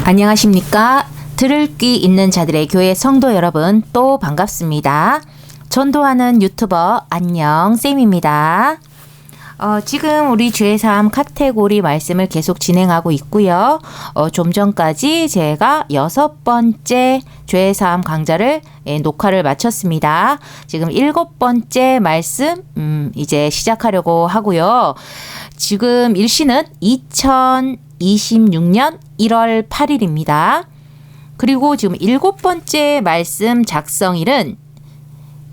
안녕하십니까. 들을 귀 있는 자들의 교회 성도 여러분, 또 반갑습니다. 전도하는 유튜버 안녕쌤입니다. 지금 우리 죄의 삶 카테고리 말씀을 계속 진행하고 있고요. 좀 전까지 제가 6번째 죄의 삶 강좌를 녹화를 마쳤습니다. 지금 7번째 말씀 이제 시작하려고 하고요. 지금 일시는 2026년 1월 8일입니다. 그리고 지금 7번째 말씀 작성일은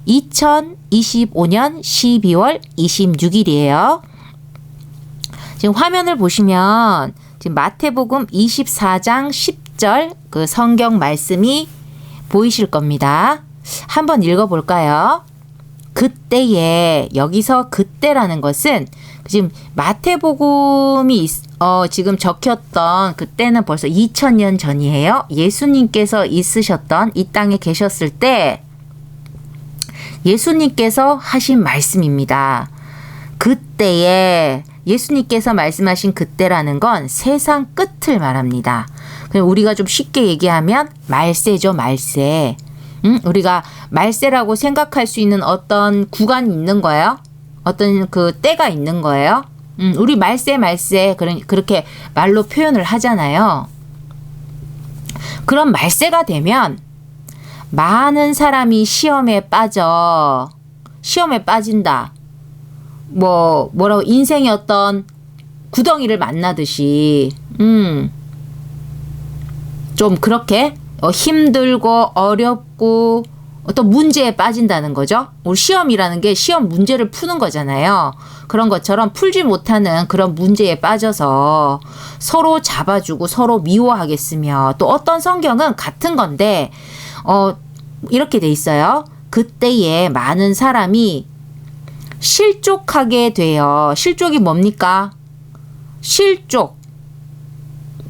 2025년 12월 26일이에요. 지금 화면을 보시면 지금 마태복음 24장 10절 그 성경 말씀이 보이실 겁니다. 한번 읽어볼까요? 그때에, 여기서 그때라는 것은 지금 마태복음이 지금 적혔던 그때는 벌써 2000년 전이에요. 예수님께서 있으셨던 이 땅에 계셨을 때 예수님께서 하신 말씀입니다. 그때에, 예수님께서 말씀하신 그때라는 건 세상 끝을 말합니다. 우리가 좀 쉽게 얘기하면 말세죠, 말세. 우리가 말세라고 생각할 수 있는 어떤 구간이 있는 거예요? 어떤 그 때가 있는 거예요? 우리 말세 그렇게 말로 표현을 하잖아요. 그런 말세가 되면 많은 사람이 시험에 빠진다. 뭐라고 인생의 어떤 구덩이를 만나듯이 좀 그렇게 힘들고 어렵고 어떤 문제에 빠진다는 거죠. 우리 시험이라는 게 시험 문제를 푸는 거잖아요. 그런 것처럼 풀지 못하는 그런 문제에 빠져서 서로 잡아주고 서로 미워하겠으며, 또 어떤 성경은 같은 건데 이렇게 돼 있어요. 그때에 많은 사람이 실족하게 돼요. 실족이 뭡니까? 실족.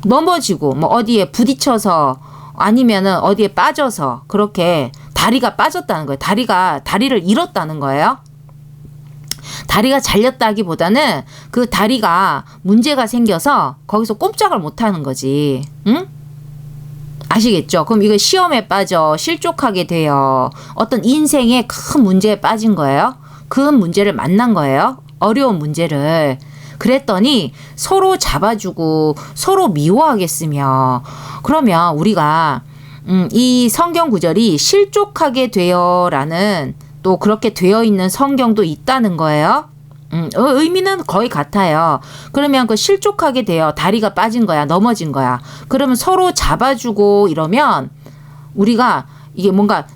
넘어지고 어디에 부딪혀서 아니면은 어디에 빠져서 그렇게 다리가 빠졌다는 거예요. 다리를 잃었다는 거예요. 다리가 잘렸다기보다는 그 다리가 문제가 생겨서 거기서 꼼짝을 못 하는 거지. 응? 아시겠죠? 그럼 이거 시험에 빠져 실족하게 돼요. 어떤 인생의 큰 문제에 빠진 거예요. 그 문제를 만난 거예요. 어려운 문제를. 그랬더니 서로 잡아주고 서로 미워하겠으며, 그러면 우리가 이 성경 구절이 실족하게 되어라는 또 그렇게 되어 있는 성경도 있다는 거예요. 의미는 거의 같아요. 그러면 그 실족하게 되어, 다리가 빠진 거야, 넘어진 거야. 그러면 서로 잡아주고 이러면 우리가 이게 뭔가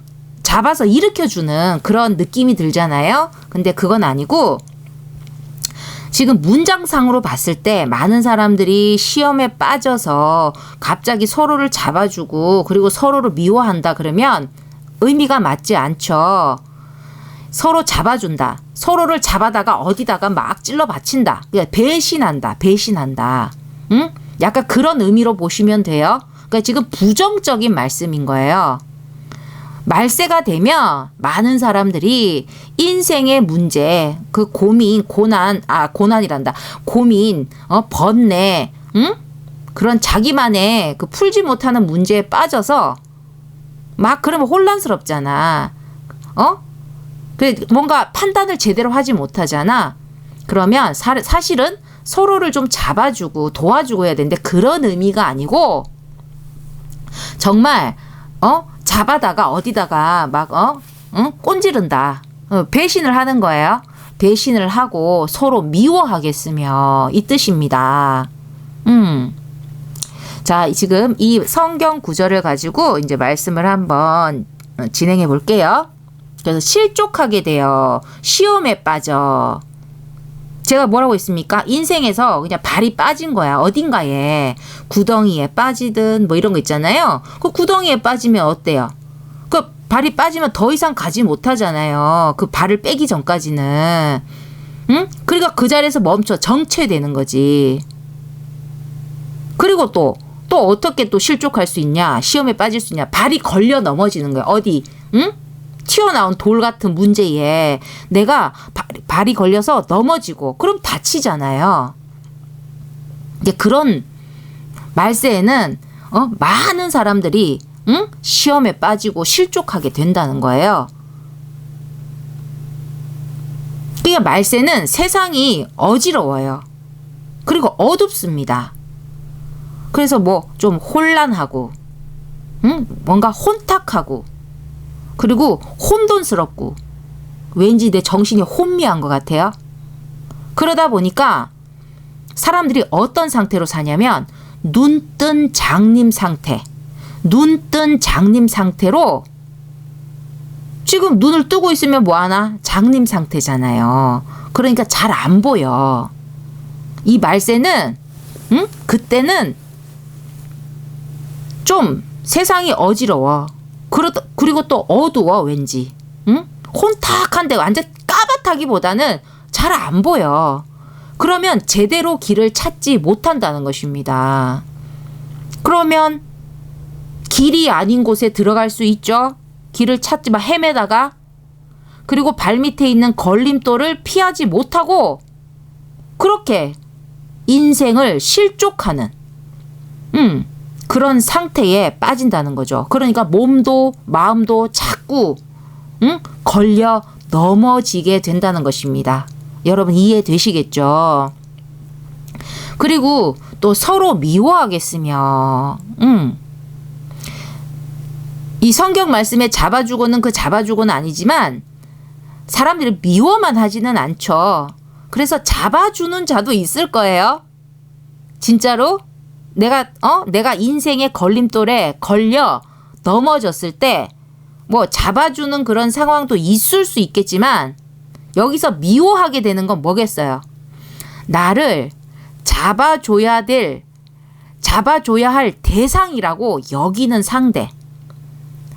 잡아서 일으켜주는 그런 느낌이 들잖아요. 근데 그건 아니고, 지금 문장상으로 봤을 때 많은 사람들이 시험에 빠져서 갑자기 서로를 잡아주고 그리고 서로를 미워한다 그러면 의미가 맞지 않죠. 서로 잡아준다. 서로를 잡아다가 어디다가 막 찔러 바친다. 그러니까 배신한다. 응? 약간 그런 의미로 보시면 돼요. 그러니까 지금 부정적인 말씀인 거예요. 말세가 되면 많은 사람들이 인생의 문제, 그 고민, 번뇌, 응? 그런 자기만의 그 풀지 못하는 문제에 빠져서 막 그러면 혼란스럽잖아. 뭔가 판단을 제대로 하지 못하잖아. 그러면 사실은 서로를 좀 잡아주고 도와주고 해야 되는데 그런 의미가 아니고, 정말 잡아다가 어디다가 막 꼰지른다. 배신을 하는 거예요. 배신을 하고 서로 미워하겠으며, 이 뜻입니다. 자, 지금 이 성경 구절을 가지고 이제 말씀을 한번 진행해 볼게요. 그래서 실족하게 돼요. 시험에 빠져. 제가 뭐라고 했습니까? 인생에서 그냥 발이 빠진 거야. 어딘가에 구덩이에 빠지든 뭐 이런 거 있잖아요. 그 구덩이에 빠지면 어때요? 그 발이 빠지면 더 이상 가지 못하잖아요. 그 발을 빼기 전까지는. 응? 그러니까 그 자리에서 멈춰 정체되는 거지. 그리고 또 어떻게 또 실족할 수 있냐? 시험에 빠질 수 있냐? 발이 걸려 넘어지는 거야. 어디? 응? 튀어나온 돌 같은 문제에 내가 발이 걸려서 넘어지고 그럼 다치잖아요. 그런 말세에는 많은 사람들이 시험에 빠지고 실족하게 된다는 거예요. 그러니까 말세는 세상이 어지러워요. 그리고 어둡습니다. 그래서 뭐 좀 혼란하고, 뭔가 혼탁하고, 그리고 혼돈스럽고, 왠지 내 정신이 혼미한 것 같아요. 그러다 보니까 사람들이 어떤 상태로 사냐면 눈뜬 장님 상태, 눈뜬 장님 상태로 지금 눈을 뜨고 있으면 뭐하나? 장님 상태잖아요. 그러니까 잘 안 보여. 이 말세는 그때는 좀 세상이 어지러워. 그리고 또 어두워 왠지. 혼탁한데 완전 까맣다기보다는 잘 안 보여. 그러면 제대로 길을 찾지 못한다는 것입니다. 그러면 길이 아닌 곳에 들어갈 수 있죠. 길을 찾지 막 헤매다가, 그리고 발밑에 있는 걸림돌을 피하지 못하고 그렇게 인생을 실족하는 그런 상태에 빠진다는 거죠. 그러니까 몸도 마음도 자꾸 걸려 넘어지게 된다는 것입니다. 여러분 이해되시겠죠? 그리고 또 서로 미워하겠으며 이 성경 말씀에 잡아주고는 그 잡아주고는 아니지만 사람들이 미워만 하지는 않죠. 그래서 잡아주는 자도 있을 거예요. 진짜로 내가 인생의 걸림돌에 걸려 넘어졌을 때 뭐 잡아주는 그런 상황도 있을 수 있겠지만 여기서 미워하게 되는 건 뭐겠어요? 나를 잡아줘야 할 대상이라고 여기는 상대.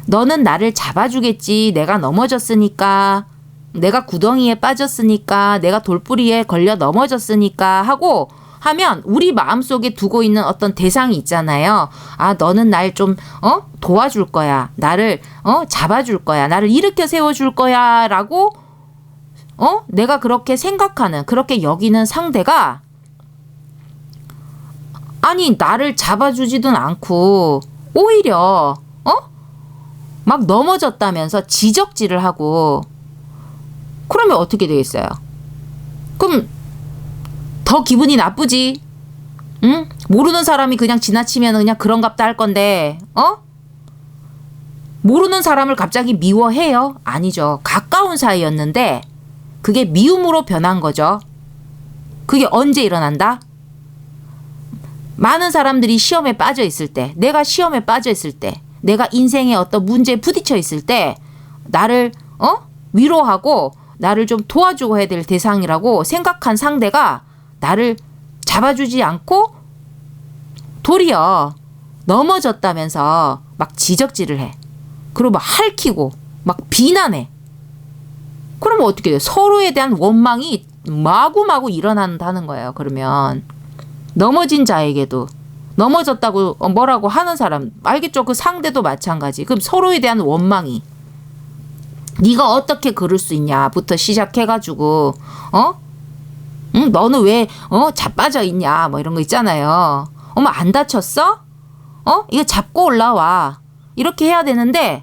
너는 나를 잡아주겠지. 내가 넘어졌으니까, 내가 구덩이에 빠졌으니까, 내가 돌뿌리에 걸려 넘어졌으니까 하고 하면 우리 마음속에 두고 있는 어떤 대상이 있잖아요. 아, 너는 날 좀 도와줄 거야. 나를 잡아줄 거야. 나를 일으켜 세워줄 거야 라고 내가 그렇게 생각하는, 그렇게 여기는 상대가 아니 나를 잡아주지도 않고 오히려 막 넘어졌다면서 지적질을 하고, 그러면 어떻게 되겠어요? 그럼 더 기분이 나쁘지. 응? 모르는 사람이 그냥 지나치면 그냥 그런갑다 할 건데 모르는 사람을 갑자기 미워해요? 아니죠. 가까운 사이였는데 그게 미움으로 변한 거죠. 그게 언제 일어난다? 많은 사람들이 시험에 빠져 있을 때, 내가 시험에 빠져 있을 때, 내가 인생의 어떤 문제에 부딪혀 있을 때 나를 위로하고 나를 좀 도와주고 해야 될 대상이라고 생각한 상대가 나를 잡아주지 않고 도리어 넘어졌다면서 막 지적질을 해. 그리고 막 핥히고 막 비난해. 그러면 어떻게 돼요? 서로에 대한 원망이 마구마구 일어난다는 거예요. 그러면 넘어진 자에게도 넘어졌다고 뭐라고 하는 사람 알겠죠? 그 상대도 마찬가지. 그럼 서로에 대한 원망이, 네가 어떻게 그럴 수 있냐부터 시작해가지고 너는 왜 자빠져 있냐 뭐 이런 거 있잖아요. 어머 안 다쳤어? 이거 잡고 올라와. 이렇게 해야 되는데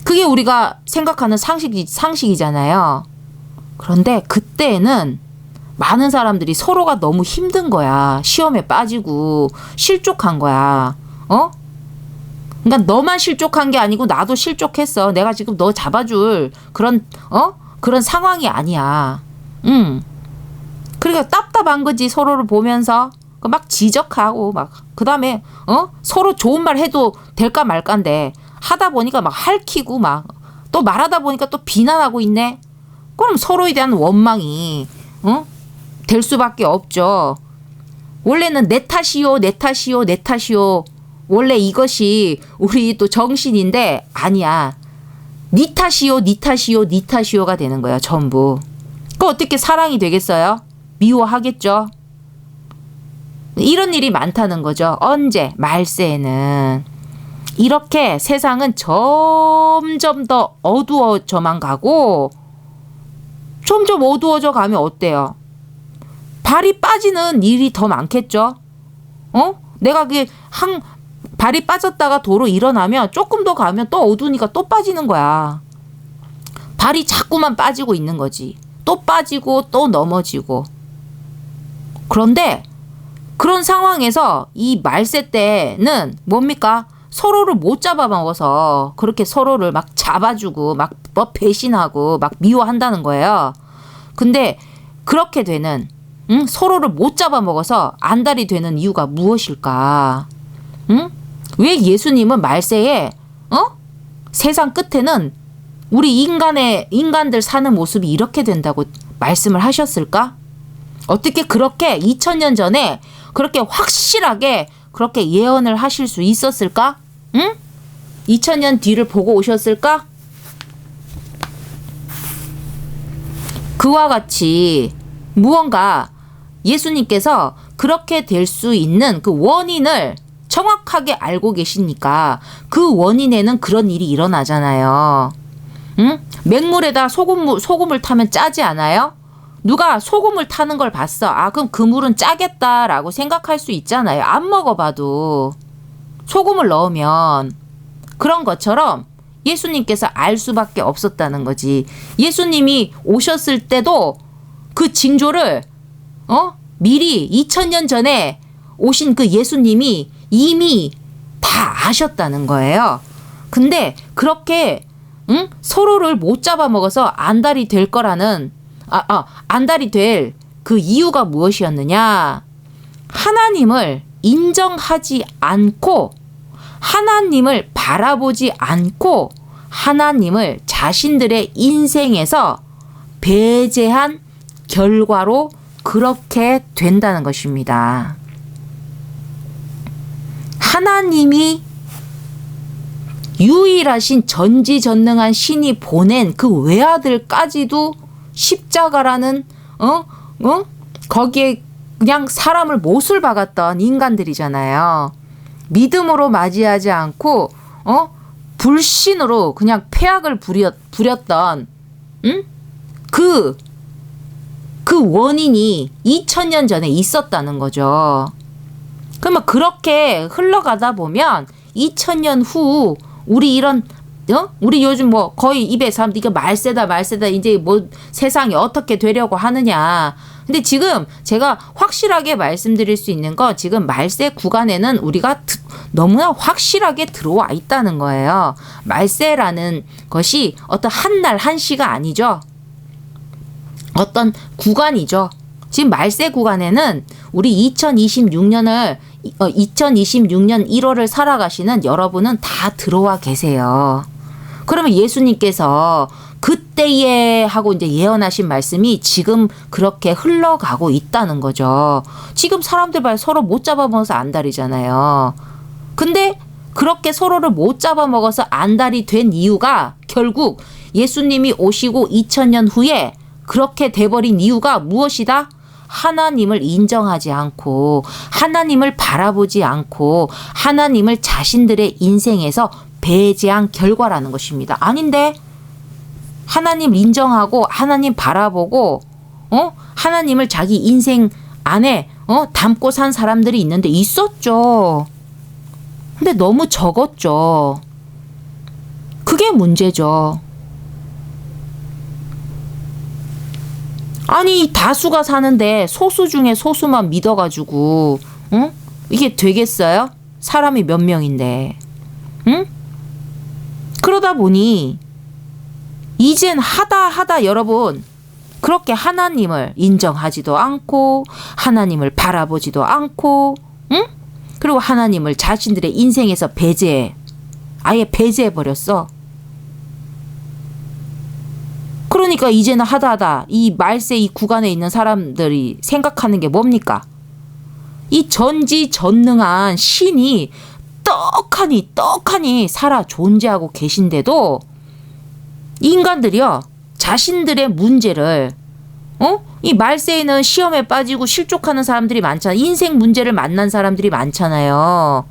그게 우리가 생각하는 상식이잖아요. 그런데 그때는 많은 사람들이 서로가 너무 힘든 거야. 시험에 빠지고 실족한 거야. 그러니까 너만 실족한 게 아니고 나도 실족했어. 내가 지금 너 잡아줄 그런 상황이 아니야. 그러니까 답답한 거지. 서로를 보면서 막 지적하고 막 그다음에 서로 좋은 말 해도 될까 말까인데 하다 보니까 막 핥히고 막 또 말하다 보니까 또 비난하고 있네. 그럼 서로에 대한 원망이 될 수밖에 없죠. 원래는 내 탓이요, 내 탓이요, 내 탓이요. 원래 이것이 우리 또 정신인데 아니야. 니 탓이요, 니 탓이요, 니 탓이요가 되는 거야 전부. 그 어떻게 사랑이 되겠어요? 미워하겠죠. 이런 일이 많다는 거죠. 언제? 말세에는. 이렇게 세상은 점점 더 어두워져만 가고, 점점 어두워져 가면 어때요? 발이 빠지는 일이 더 많겠죠? 내가 그게 발이 빠졌다가 도로 일어나면 조금 더 가면 또 어두우니까 또 빠지는 거야. 발이 자꾸만 빠지고 있는 거지. 또 빠지고 또 넘어지고. 그런데 그런 상황에서 이 말세 때는 뭡니까? 서로를 못 잡아먹어서 그렇게 서로를 막 잡아주고 막 뭐 배신하고 막 미워한다는 거예요. 근데 그렇게 되는 서로를 못 잡아먹어서 안달이 되는 이유가 무엇일까? 왜 예수님은 말세에 세상 끝에는 우리 인간들 사는 모습이 이렇게 된다고 말씀을 하셨을까? 어떻게 그렇게 2000년 전에 그렇게 확실하게 그렇게 예언을 하실 수 있었을까? 2000년 뒤를 보고 오셨을까? 그와 같이 무언가 예수님께서 그렇게 될 수 있는 그 원인을 정확하게 알고 계시니까 그 원인에는 그런 일이 일어나잖아요. 맹물에다 소금을 타면 짜지 않아요? 누가 소금을 타는 걸 봤어. 아, 그럼 그 물은 짜겠다라고 생각할 수 있잖아요. 안 먹어봐도. 소금을 넣으면. 그런 것처럼 예수님께서 알 수밖에 없었다는 거지. 예수님이 오셨을 때도 그 징조를 미리 2000년 전에 오신 그 예수님이 이미 다 아셨다는 거예요. 근데 그렇게 서로를 못 잡아먹어서 안달이 될 거라는 안달이 될 그 이유가 무엇이었느냐? 하나님을 인정하지 않고 하나님을 바라보지 않고 하나님을 자신들의 인생에서 배제한 결과로 그렇게 된다는 것입니다. 하나님이 유일하신 전지전능한 신이 보낸 그 외아들까지도 십자가라는 거기에 그냥 사람을 못을 박았던 인간들이잖아요. 믿음으로 맞이하지 않고 불신으로 그냥 폐악을 부렸던 그 원인이 2000년 전에 있었다는 거죠. 그러면 그렇게 흘러가다 보면 2000년 후 우리 이런 우리 요즘 뭐 거의 입에 사람들 이게 말세다 이제 뭐 세상이 어떻게 되려고 하느냐. 근데 지금 제가 확실하게 말씀드릴 수 있는 건 지금 말세 구간에는 우리가 너무나 확실하게 들어와 있다는 거예요. 말세라는 것이 어떤 한 날 한시가 아니죠. 어떤 구간이죠. 지금 말세 구간에는 우리 2026년 1월을 살아가시는 여러분은 다 들어와 계세요. 그러면 예수님께서 그때에 하고 이제 예언하신 말씀이 지금 그렇게 흘러가고 있다는 거죠. 지금 사람들 말 서로 못 잡아먹어서 안달이잖아요. 근데 그렇게 서로를 못 잡아먹어서 안달이 된 이유가 결국 예수님이 오시고 2000년 후에 그렇게 돼버린 이유가 무엇이다? 하나님을 인정하지 않고 하나님을 바라보지 않고 하나님을 자신들의 인생에서 배제한 결과라는 것입니다. 아닌데 하나님 인정하고 하나님 바라보고 하나님을 자기 인생 안에 담고 산 사람들이 있는데 있었죠. 근데 너무 적었죠. 그게 문제죠. 아니 다수가 사는데 소수 중에 소수만 믿어가지고 이게 되겠어요? 사람이 몇 명인데. 그러다 보니 이젠 하다 여러분 그렇게 하나님을 인정하지도 않고 하나님을 바라보지도 않고 그리고 하나님을 자신들의 인생에서 아예 배제해버렸어. 그러니까 이제는 하다 이 말세 이 구간에 있는 사람들이 생각하는 게 뭡니까? 이 전지전능한 신이 떡하니 살아 존재하고 계신데도 인간들이요 자신들의 문제를 이 말세에는 시험에 빠지고 실족하는 사람들이 많잖아요. 인생 문제를 만난 사람들이 많잖아요.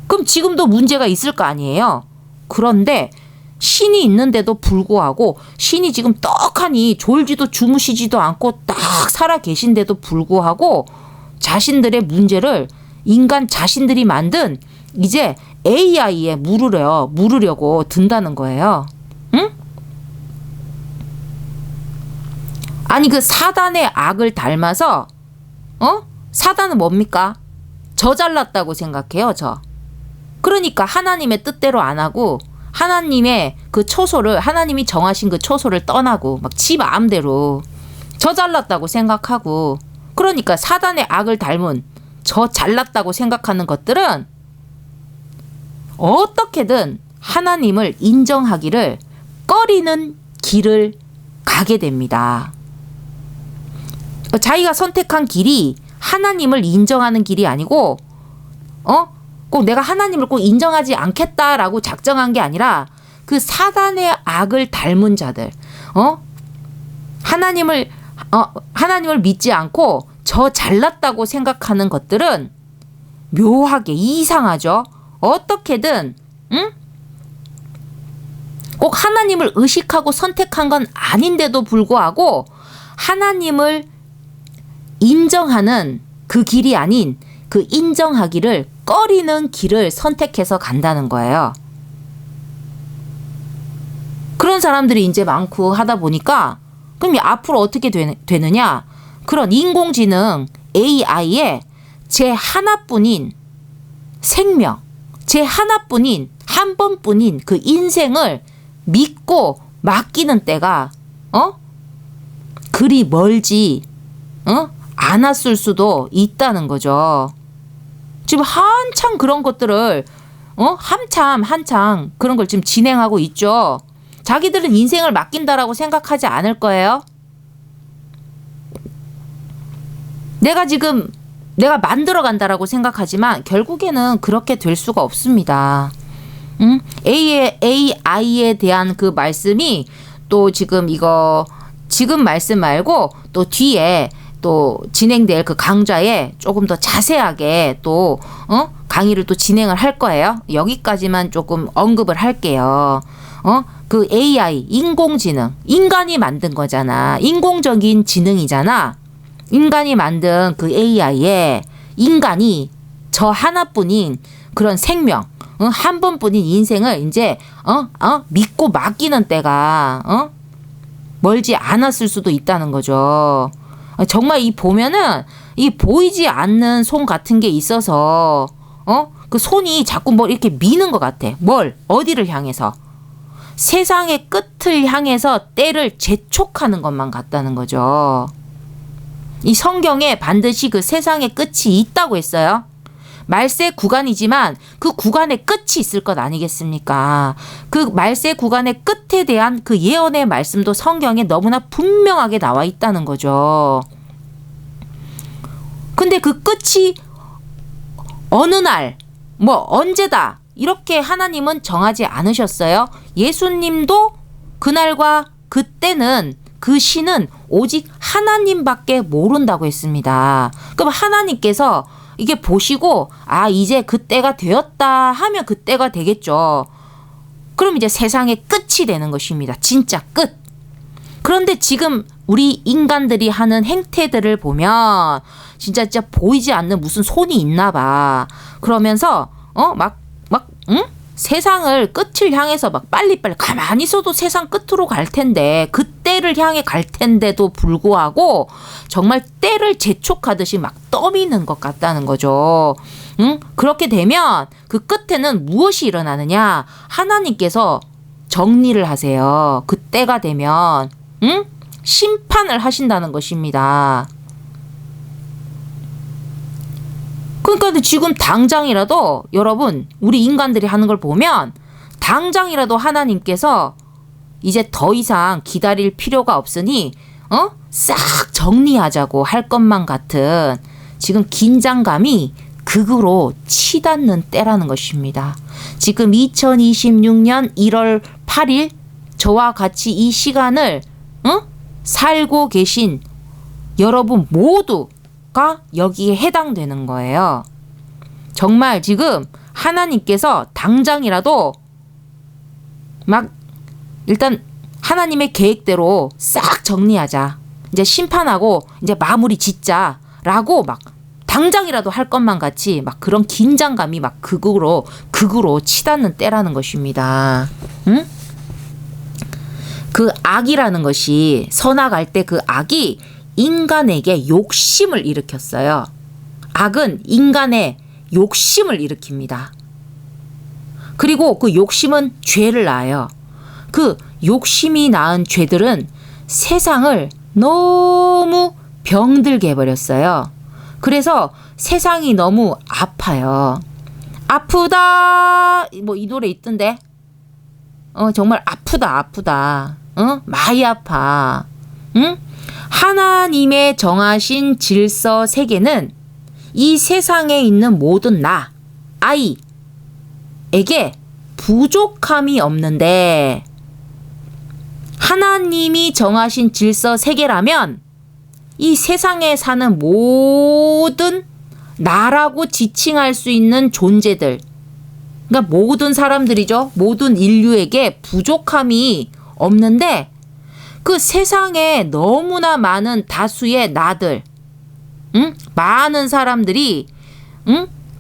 그럼 지금도 문제가 있을 거 아니에요. 그런데 신이 있는데도 불구하고 신이 지금 떡하니 졸지도 주무시지도 않고 딱 살아 계신데도 불구하고 자신들의 문제를 인간 자신들이 만든 이제 AI에 물으려고 든다는 거예요. 응? 아니 그 사단의 악을 닮아서 사단은 뭡니까? 저 잘났다고 생각해요, 저. 그러니까 하나님의 뜻대로 안 하고 하나님의 그 초소를 하나님이 정하신 그 초소를 떠나고 막 지 마음대로 저 잘났다고 생각하고 그러니까 사단의 악을 닮은 저 잘났다고 생각하는 것들은 어떻게든 하나님을 인정하기를 꺼리는 길을 가게 됩니다. 자기가 선택한 길이 하나님을 인정하는 길이 아니고 꼭 내가 하나님을 꼭 인정하지 않겠다라고 작정한 게 아니라 그 사단의 악을 닮은 자들 하나님을 믿지 않고 저 잘났다고 생각하는 것들은 묘하게 이상하죠. 어떻게든 꼭 하나님을 의식하고 선택한 건 아닌데도 불구하고 하나님을 인정하는 그 길이 아닌 그 인정하기를 꺼리는 길을 선택해서 간다는 거예요. 그런 사람들이 이제 많고 하다 보니까 그럼 앞으로 어떻게 되느냐? 그런 인공지능 AI에 제 하나뿐인 생명, 제 하나뿐인 한 번뿐인 그 인생을 믿고 맡기는 때가 그리 멀지 않았을 수도 있다는 거죠. 지금 한참 그런 것들을 한참 그런 걸 지금 진행하고 있죠. 자기들은 인생을 맡긴다라고 생각하지 않을 거예요. 내가 만들어 간다라고 생각하지만 결국에는 그렇게 될 수가 없습니다. AI에 대한 그 말씀이 또 지금 말씀 말고 또 뒤에 또 진행될 그 강좌에 조금 더 자세하게 또 강의를 또 진행을 할 거예요. 여기까지만 조금 언급을 할게요. 그 AI 인공지능 인간이 만든 거잖아. 인공적인 지능이잖아. 인간이 만든 그 AI에 인간이 저 하나뿐인 그런 생명 한 번뿐인 인생을 이제 믿고 맡기는 때가 멀지 않았을 수도 있다는 거죠. 정말 보면은 이 보이지 않는 손 같은 게 있어서 그 손이 자꾸 뭘 이렇게 미는 것 같아. 어디를 향해서? 세상의 끝을 향해서 때를 재촉하는 것만 같다는 거죠. 이 성경에 반드시 그 세상의 끝이 있다고 했어요. 말세 구간이지만 그 구간의 끝이 있을 것 아니겠습니까? 그 말세 구간의 끝에 대한 그 예언의 말씀도 성경에 너무나 분명하게 나와 있다는 거죠. 근데 그 끝이 어느 날, 언제다 이렇게 하나님은 정하지 않으셨어요. 예수님도 그날과 그때는 그 시는 오직 하나님밖에 모른다고 했습니다. 그럼 하나님께서 이게 보시고 이제 그때가 되었다 하면 그때가 되겠죠. 그럼 이제 세상의 끝이 되는 것입니다. 진짜 끝. 그런데 지금 우리 인간들이 하는 행태들을 보면 진짜 보이지 않는 무슨 손이 있나 봐. 그러면서 세상을 끝을 향해서 빨리빨리 가만히 있어도 세상 끝으로 갈 텐데 그때를 향해 갈 텐데도 불구하고 정말 때를 재촉하듯이 떠미는 것 같다는 거죠. 그렇게 되면 그 끝에는 무엇이 일어나느냐? 하나님께서 정리를 하세요. 그때가 되면 심판을 하신다는 것입니다. 그러니까 지금 당장이라도 여러분 우리 인간들이 하는 걸 보면 당장이라도 하나님께서 이제 더 이상 기다릴 필요가 없으니 싹 정리하자고 할 것만 같은 지금 긴장감이 극으로 치닫는 때라는 것입니다. 지금 2026년 1월 8일 저와 같이 이 시간을 살고 계신 여러분 모두가 여기에 해당되는 거예요. 정말 지금 하나님께서 당장이라도 일단 하나님의 계획대로 싹 정리하자. 이제 심판하고 이제 마무리 짓자라고 당장이라도 할 것만 같이 막 그런 긴장감이 막 극으로 치닫는 때라는 것입니다. 응? 그 악이라는 것이 선악할 때 그 악이 인간에게 욕심을 일으켰어요. 악은 인간의 욕심을 일으킵니다. 그리고 그 욕심은 죄를 낳아요. 그 욕심이 낳은 죄들은 세상을 너무 병들게 해버렸어요. 그래서 세상이 너무 아파요. 아프다 뭐 이 노래 있던데. 정말 아프다. 많이 아파. 응? 하나님의 정하신 질서 세계는 이 세상에 있는 모든 아이에게 부족함이 없는데, 하나님이 정하신 질서 세계라면 이 세상에 사는 모든 나라고 지칭할 수 있는 존재들, 그러니까 모든 사람들이죠. 모든 인류에게 부족함이 없는데, 그 세상에 너무나 많은 다수의 나들, 많은 사람들이,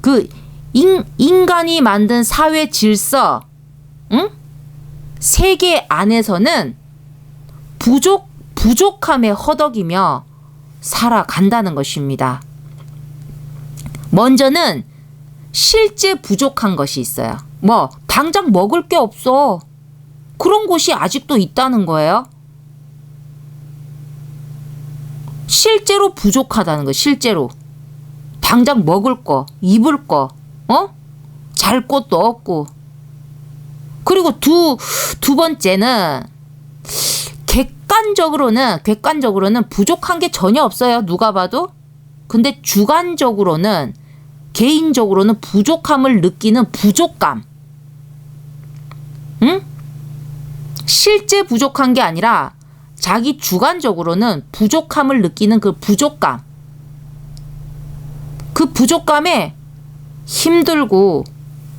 그 인간이 만든 사회 질서, 세계 안에서는 부족함에 허덕이며 살아간다는 것입니다. 먼저는 실제 부족한 것이 있어요. 뭐 당장 먹을 게 없어. 그런 곳이 아직도 있다는 거예요. 실제로 부족하다는 거, 실제로. 당장 먹을 거, 입을 거, 잘 곳도 없고. 그리고 두 번째는 객관적으로는 부족한 게 전혀 없어요. 누가 봐도. 근데 주관적으로는, 개인적으로는 부족함을 느끼는 부족감. 실제 부족한 게 아니라 자기 주관적으로는 부족함을 느끼는 그 부족감. 그 부족감에 힘들고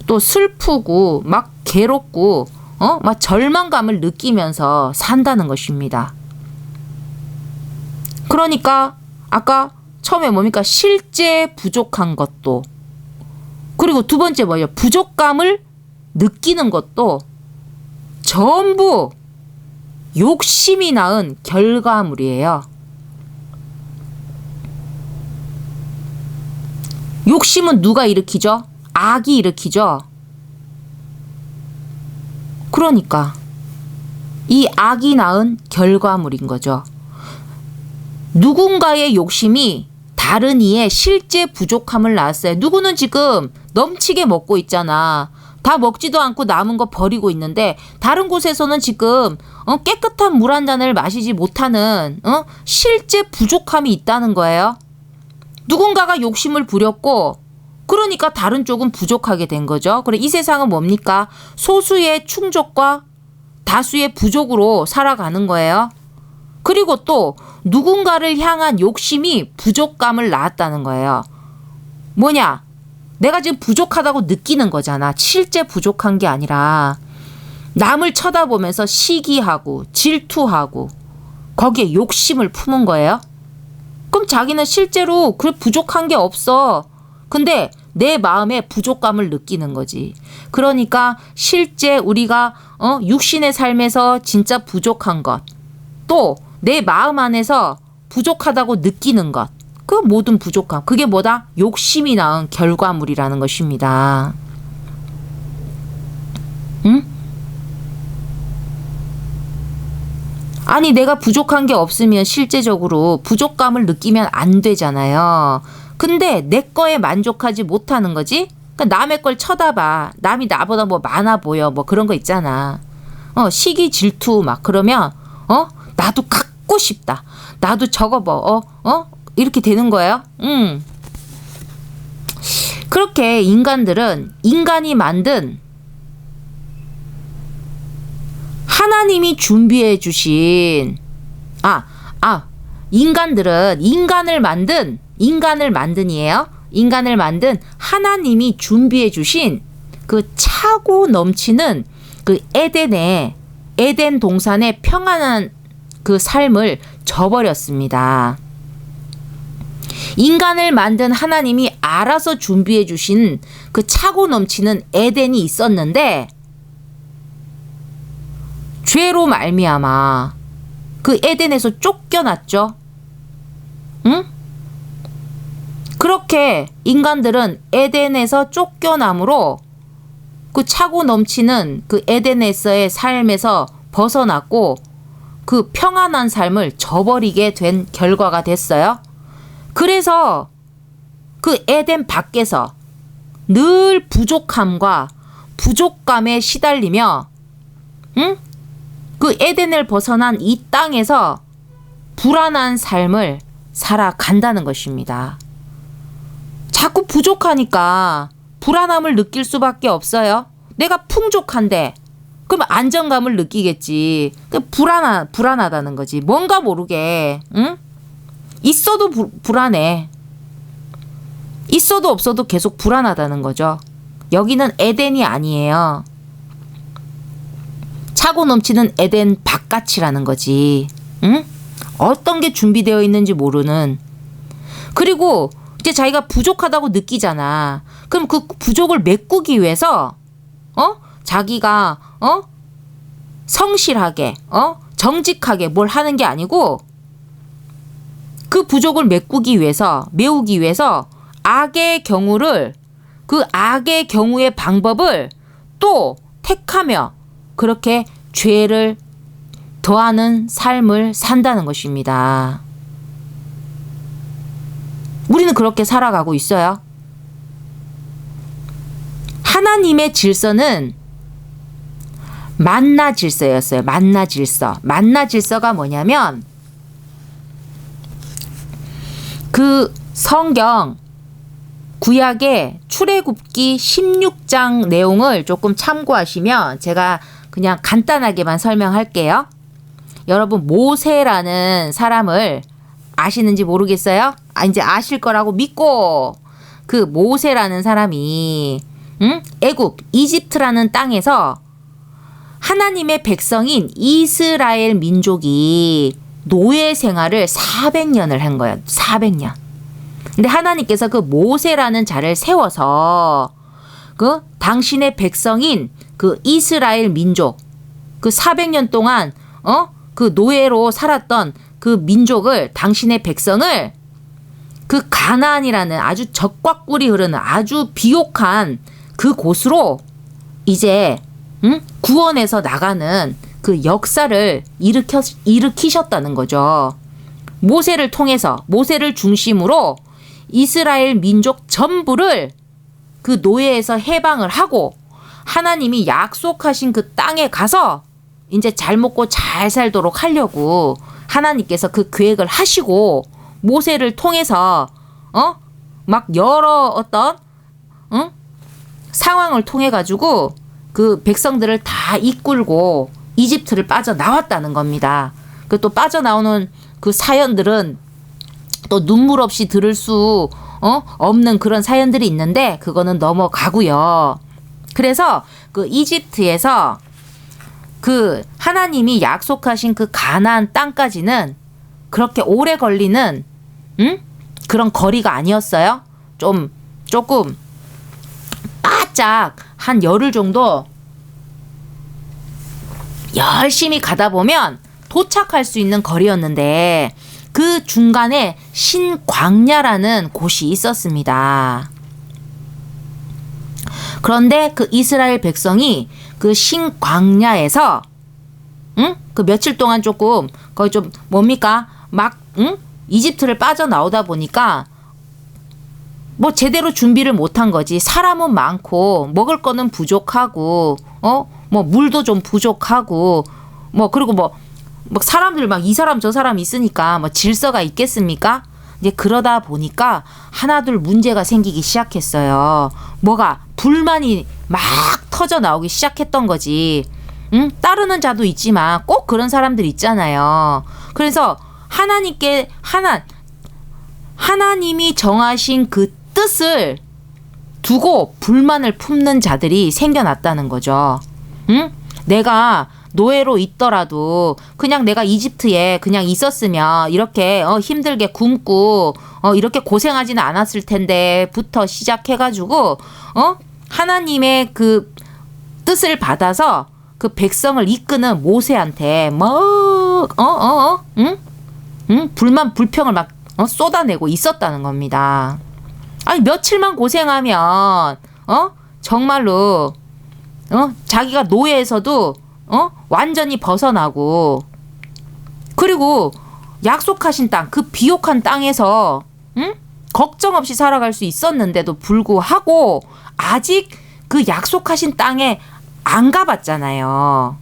또 슬프고 막 괴롭고 막 절망감을 느끼면서 산다는 것입니다. 그러니까 아까 처음에 뭡니까? 실제 부족한 것도, 그리고 두 번째 뭐예요? 부족감을 느끼는 것도 전부 욕심이 낳은 결과물이에요. 욕심은 누가 일으키죠? 악이 일으키죠. 그러니까 이 악이 낳은 결과물인 거죠. 누군가의 욕심이 다른 이의 실제 부족함을 낳았어요. 누구는 지금 넘치게 먹고 있잖아. 다 먹지도 않고 남은 거 버리고 있는데, 다른 곳에서는 지금 깨끗한 물 한 잔을 마시지 못하는 실제 부족함이 있다는 거예요. 누군가가 욕심을 부렸고, 그러니까 다른 쪽은 부족하게 된 거죠. 그래, 이 세상은 뭡니까? 소수의 충족과 다수의 부족으로 살아가는 거예요. 그리고 또 누군가를 향한 욕심이 부족감을 낳았다는 거예요. 뭐냐? 내가 지금 부족하다고 느끼는 거잖아. 실제 부족한 게 아니라 남을 쳐다보면서 시기하고 질투하고 거기에 욕심을 품은 거예요. 그럼 자기는 실제로 그 부족한 게 없어. 근데 내 마음에 부족감을 느끼는 거지. 그러니까 실제 우리가 육신의 삶에서 진짜 부족한 것, 또 내 마음 안에서 부족하다고 느끼는 것, 그 모든 부족함, 그게 뭐다? 욕심이 낳은 결과물이라는 것입니다. 응? 아니, 내가 부족한 게 없으면 실제적으로 부족감을 느끼면 안 되잖아요. 근데 내 거에 만족하지 못하는 거지? 그러니까 남의 걸 쳐다봐. 남이 나보다 뭐 많아 보여. 뭐 그런 거 있잖아. 시기 질투 막 그러면 나도 갖고 싶다. 나도 저거 뭐 이렇게 되는 거예요. 그렇게 인간들은 인간이 만든, 하나님이 준비해 주신, 인간들은 인간을 만든 하나님이 준비해 주신 그 차고 넘치는 그 에덴 동산의 평안한 그 삶을 저버렸습니다. 인간을 만든 하나님이 알아서 준비해 주신 그 차고 넘치는 에덴이 있었는데 죄로 말미암아 그 에덴에서 쫓겨났죠. 응? 그렇게 인간들은 에덴에서 쫓겨남으로 그 차고 넘치는 그 에덴에서의 삶에서 벗어났고 그 평안한 삶을 저버리게 된 결과가 됐어요. 그래서 그 에덴 밖에서 늘 부족함과 부족감에 시달리며 그 에덴을 벗어난 이 땅에서 불안한 삶을 살아간다는 것입니다. 자꾸 부족하니까 불안함을 느낄 수밖에 없어요. 내가 풍족한데 그럼 안정감을 느끼겠지. 불안하다는 거지. 뭔가 모르게 있어도 불안해. 있어도 없어도 계속 불안하다는 거죠. 여기는 에덴이 아니에요. 차고 넘치는 에덴 바깥이라는 거지. 응? 어떤 게 준비되어 있는지 모르는. 그리고 이제 자기가 부족하다고 느끼잖아. 그럼 그 부족을 메꾸기 위해서 자기가 성실하게 정직하게 뭘 하는 게 아니고 그 부족을 메우기 위해서 악의 경우의 방법을 또 택하며 그렇게 죄를 더하는 삶을 산다는 것입니다. 우리는 그렇게 살아가고 있어요. 하나님의 질서는 만나 질서였어요. 만나 질서. 만나 질서가 뭐냐면 그 성경 구약의 출애굽기 16장 내용을 조금 참고하시면 제가 그냥 간단하게만 설명할게요. 여러분 모세라는 사람을 아시는지 모르겠어요? 이제 아실 거라고 믿고 그 모세라는 사람이 애굽 이집트라는 땅에서 하나님의 백성인 이스라엘 민족이 노예 생활을 400년을 한 거예요. 400년. 근데 하나님께서 그 모세라는 자를 세워서 그 당신의 백성인 그 이스라엘 민족 그 400년 동안 그 노예로 살았던 그 민족을 당신의 백성을 그 가나안이라는 아주 적과 꿀이 흐르는 아주 비옥한 그 곳으로 이제 구원해서 나가는 그 역사를 일으키셨다는 거죠. 모세를 통해서 모세를 중심으로 이스라엘 민족 전부를 그 노예에서 해방을 하고 하나님이 약속하신 그 땅에 가서 이제 잘 먹고 잘 살도록 하려고 하나님께서 그 계획을 하시고 모세를 통해서 막 여러 어떤 상황을 통해 가지고 그 백성들을 다 이끌고 이집트를 빠져나왔다는 겁니다. 그 또 빠져나오는 그 사연들은 또 눈물 없이 들을 수 없는 그런 사연들이 있는데 그거는 넘어가고요. 그래서 그 이집트에서 그 하나님이 약속하신 그 가나안 땅까지는 그렇게 오래 걸리는 그런 거리가 아니었어요. 조금 바짝 한 열흘 정도 열심히 가다 보면 도착할 수 있는 거리였는데 그 중간에 신광야라는 곳이 있었습니다. 그런데 그 이스라엘 백성이 그 신광야에서 그 며칠 동안 조금 거의 좀 뭡니까? 막 이집트를 빠져나오다 보니까 뭐 제대로 준비를 못한 거지. 사람은 많고 먹을 거는 부족하고 뭐 물도 좀 부족하고 뭐 그리고 뭐 사람들 막 이 사람 저 사람 있으니까 뭐 질서가 있겠습니까? 이제 그러다 보니까 하나둘 문제가 생기기 시작했어요. 뭐가 불만이 막 터져 나오기 시작했던 거지. 따르는 자도 있지만 꼭 그런 사람들 있잖아요. 그래서 하나님이 정하신 그 뜻을 두고 불만을 품는 자들이 생겨났다는 거죠. 내가 노예로 있더라도 그냥 내가 이집트에 그냥 있었으면 이렇게 힘들게 굶고 이렇게 고생하지는 않았을 텐데부터 시작해가지고 하나님의 그 뜻을 받아서 그 백성을 이끄는 모세한테 불만 불평을 막 쏟아내고 있었다는 겁니다. 아니 며칠만 고생하면 정말로 자기가 노예에서도 완전히 벗어나고, 그리고 약속하신 땅, 그 비옥한 땅에서 걱정 없이 살아갈 수 있었는데도 불구하고 아직 그 약속하신 땅에 안 가봤잖아요.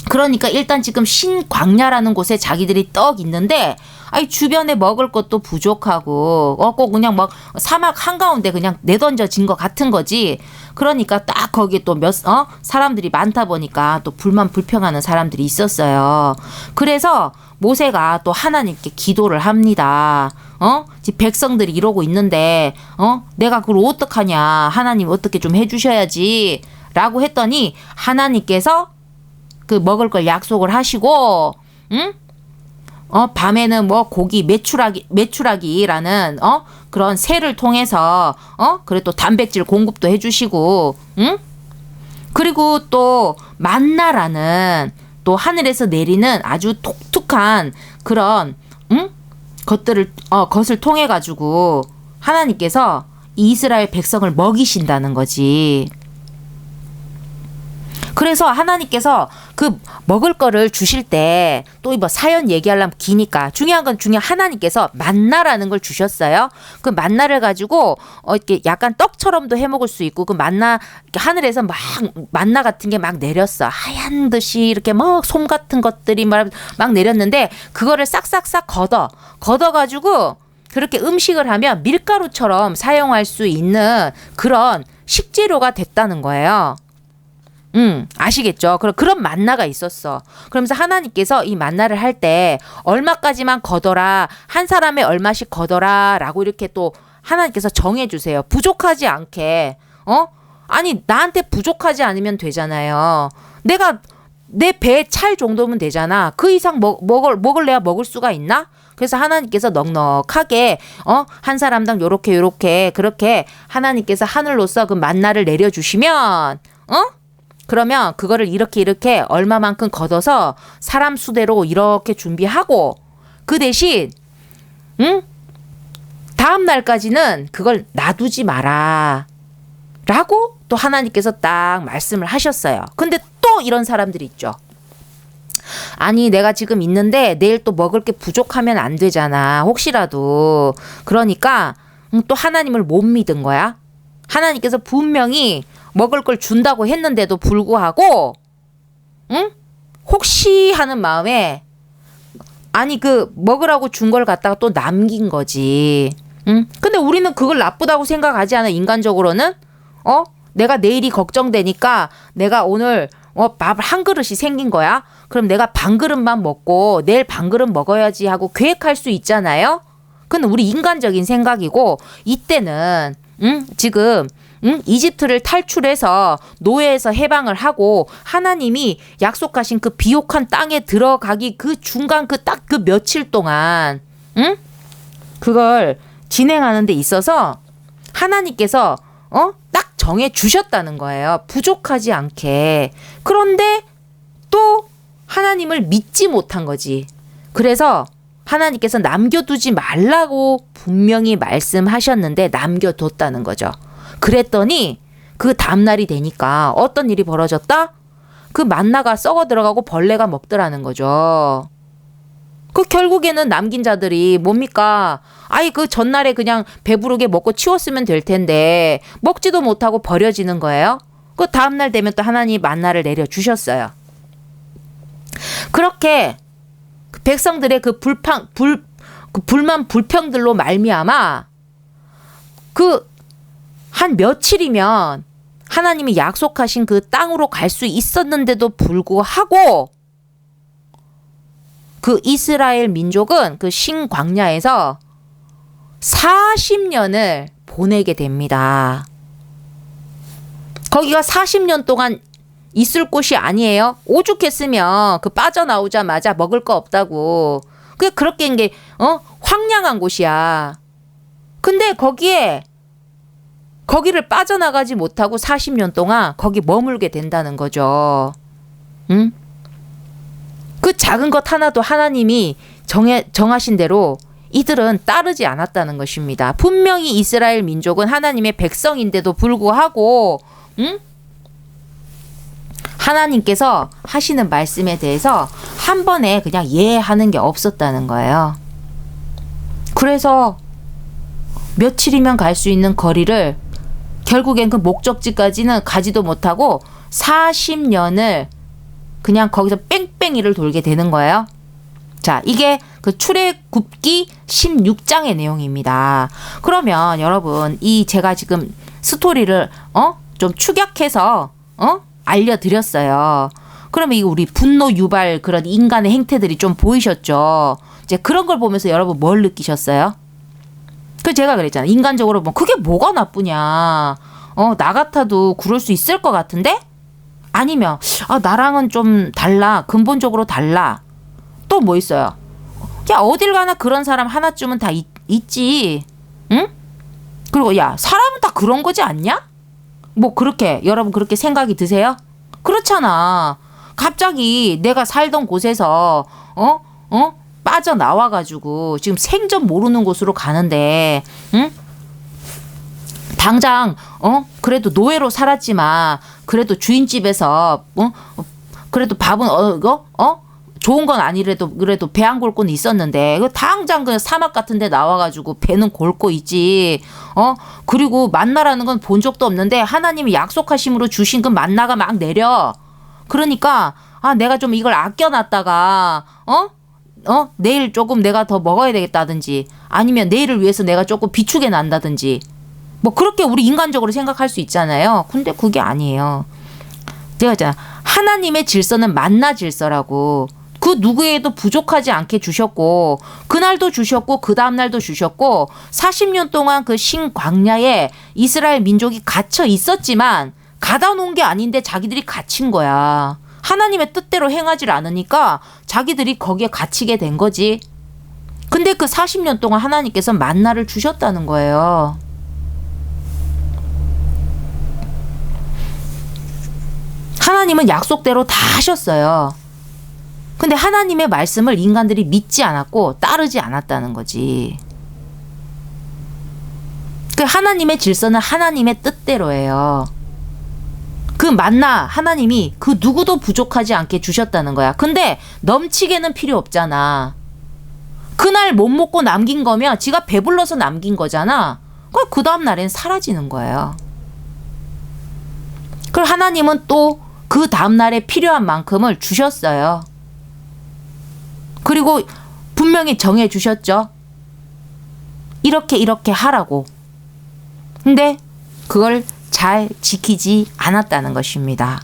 그러니까 일단 지금 신광야라는 곳에 자기들이 떡 있는데, 아니 주변에 먹을 것도 부족하고 꼭 그냥 막 사막 한가운데 그냥 내던져진 것 같은 거지. 그러니까 딱 거기에 또 사람들이 많다 보니까 또 불만 불평하는 사람들이 있었어요. 그래서 모세가 또 하나님께 기도를 합니다. 지금 백성들이 이러고 있는데 내가 그걸 어떡하냐, 하나님 어떻게 좀 해주셔야지 라고 했더니 하나님께서 그 먹을 걸 약속을 하시고, 밤에는 뭐 고기 메추라기라는 그런 새를 통해서 그래 또 단백질 공급도 해주시고, 그리고 또 만나라는 또 하늘에서 내리는 아주 독특한 그런 것을 통해 가지고 하나님께서 이스라엘 백성을 먹이신다는 거지. 그래서 하나님께서 그 먹을 거를 주실 때, 또 뭐 사연 얘기하려면 기니까 중요한 건 하나님께서 만나라는 걸 주셨어요. 그 만나를 가지고 이렇게 약간 떡처럼도 해 먹을 수 있고, 그 만나 하늘에서 막 만나 같은 게 막 내렸어. 하얀 듯이 이렇게 막 솜 같은 것들이 막 내렸는데, 그거를 싹싹싹 걷어 가지고 그렇게 음식을 하면 밀가루처럼 사용할 수 있는 그런 식재료가 됐다는 거예요. 아시겠죠? 그런 만나가 있었어. 그러면서 하나님께서 이 만나를 할 때 얼마까지만 걷어라, 한 사람에 얼마씩 걷어라 라고 이렇게 또 하나님께서 정해주세요. 부족하지 않게. 아니 나한테 부족하지 않으면 되잖아요. 내가 내 배에 찰 정도면 되잖아. 그 이상 먹을래야 먹을 수가 있나? 그래서 하나님께서 넉넉하게 한 사람당 요렇게 그렇게 하나님께서 하늘로서 그 만나를 내려주시면 그러면 그거를 이렇게 얼마만큼 걷어서 사람 수대로 이렇게 준비하고, 그 대신 다음 날까지는 그걸 놔두지 마라 라고 또 하나님께서 딱 말씀을 하셨어요. 근데 또 이런 사람들이 있죠. 아니 내가 지금 있는데 내일 또 먹을 게 부족하면 안 되잖아, 혹시라도. 그러니까 또 하나님을 못 믿은 거야. 하나님께서 분명히 먹을 걸 준다고 했는데도 불구하고 혹시 하는 마음에 아니 그 먹으라고 준 걸 갖다가 또 남긴 거지. 근데 우리는 그걸 나쁘다고 생각하지 않아, 인간적으로는. 내가 내일이 걱정되니까 내가 오늘 밥을 한 그릇이 생긴 거야. 그럼 내가 반 그릇만 먹고 내일 반 그릇 먹어야지 하고 계획할 수 있잖아요. 그건 우리 인간적인 생각이고, 이때는 지금 이집트를 탈출해서 노예에서 해방을 하고 하나님이 약속하신 그 비옥한 땅에 들어가기 그 중간 그 딱 그 며칠 동안 그걸 진행하는 데 있어서 하나님께서 딱 정해 주셨다는 거예요. 부족하지 않게. 그런데 또 하나님을 믿지 못한 거지. 그래서 하나님께서 남겨두지 말라고 분명히 말씀하셨는데 남겨뒀다는 거죠. 그랬더니 그 다음날이 되니까 어떤 일이 벌어졌다? 그 만나가 썩어 들어가고 벌레가 먹더라는 거죠. 그 결국에는 남긴 자들이 뭡니까? 아이 그 전날에 그냥 배부르게 먹고 치웠으면 될 텐데 먹지도 못하고 버려지는 거예요. 그 다음날 되면 또 하나님이 만나를 내려주셨어요. 그렇게 백성들의 그 불만 불평들로 말미암아 그 한 며칠이면 하나님이 약속하신 그 땅으로 갈 수 있었는데도 불구하고 그 이스라엘 민족은 그 신광야에서 40년을 보내게 됩니다. 거기가 40년 동안 있을 곳이 아니에요. 오죽했으면 그 빠져나오자마자 먹을 거 없다고. 그렇게 이게 황량한 곳이야. 근데 거기를 빠져나가지 못하고 40년 동안 거기 머물게 된다는 거죠. 응? 그 작은 것 하나도 하나님이 정하신 대로 이들은 따르지 않았다는 것입니다. 분명히 이스라엘 민족은 하나님의 백성인데도 불구하고 응? 하나님께서 하시는 말씀에 대해서 한 번에 그냥 예하는 게 없었다는 거예요. 그래서 며칠이면 갈 수 있는 거리를 결국엔 그 목적지까지는 가지도 못하고 40년을 그냥 거기서 뺑뺑이를 돌게 되는 거예요. 자, 이게 그 출애굽기 16장의 내용입니다. 그러면 여러분, 이 제가 지금 스토리를 좀 축약해서 알려드렸어요. 그러면 이 우리 분노 유발 그런 인간의 행태들이 좀 보이셨죠? 이제 그런 걸 보면서 여러분 뭘 느끼셨어요? 그 제가 그랬잖아요. 인간적으로 뭐 그게 뭐가 나쁘냐? 나 같아도 그럴 수 있을 것 같은데? 아니면 나랑은 좀 달라. 근본적으로 달라. 또 뭐 있어요? 야, 어딜 가나 그런 사람 하나쯤은 다 있지. 응? 그리고 야, 사람은 다 그런 거지 않냐? 뭐 그렇게 여러분 그렇게 생각이 드세요? 그렇잖아. 갑자기 내가 살던 곳에서 빠져나와가지고 지금 생전 모르는 곳으로 가는데, 응? 당장 그래도 노예로 살았지만 그래도 주인집에서 그래도 밥은 좋은 건 아니래도 그래도 배 안 골고는 있었는데 그 당장 그 사막 같은 데 나와가지고 배는 골고 있지. 그리고 만나라는 건 본 적도 없는데 하나님이 약속하심으로 주신 그 만나가 막 내려. 그러니까 내가 좀 이걸 아껴놨다가 내일 조금 내가 더 먹어야 되겠다든지 아니면 내일을 위해서 내가 조금 비축해 놨다든지 뭐 그렇게 우리 인간적으로 생각할 수 있잖아요. 근데 그게 아니에요. 제가 있잖아. 하나님의 질서는 만나 질서라고. 그 누구에도 부족하지 않게 주셨고 그날도 주셨고 그 다음날도 주셨고 40년 동안 그 신광야에 이스라엘 민족이 갇혀 있었지만 가다 놓은 게 아닌데 자기들이 갇힌 거야. 하나님의 뜻대로 행하지 않으니까 자기들이 거기에 갇히게 된 거지. 근데 그 40년 동안 하나님께서 만나를 주셨다는 거예요. 하나님은 약속대로 다 하셨어요. 근데 하나님의 말씀을 인간들이 믿지 않았고 따르지 않았다는 거지. 그 하나님의 질서는 하나님의 뜻대로예요. 그 만나 하나님이 그 누구도 부족하지 않게 주셨다는 거야. 근데 넘치게는 필요 없잖아. 그날 못 먹고 남긴 거면 지가 배불러서 남긴 거잖아. 그 다음 날엔 사라지는 거예요. 그럼 하나님은 또 그 다음 날에 필요한 만큼을 주셨어요. 그리고 분명히 정해 주셨죠. 이렇게 하라고. 근데 그걸 잘 지키지 않았다는 것입니다.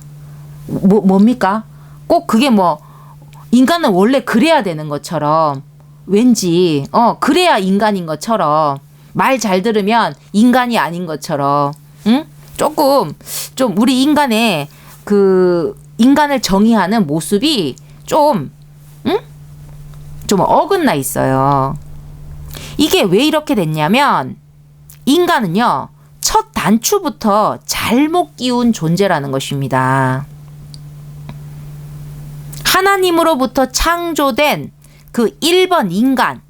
뭡니까? 꼭 그게 뭐 인간은 원래 그래야 되는 것처럼 왠지 그래야 인간인 것처럼 말 잘 들으면 인간이 아닌 것처럼 응? 조금 좀 우리 인간의 그 인간을 정의하는 모습이 좀 어긋나 있어요. 이게 왜 이렇게 됐냐면 인간은요 첫 단추부터 잘못 끼운 존재라는 것입니다. 하나님으로부터 창조된 그 1번 인간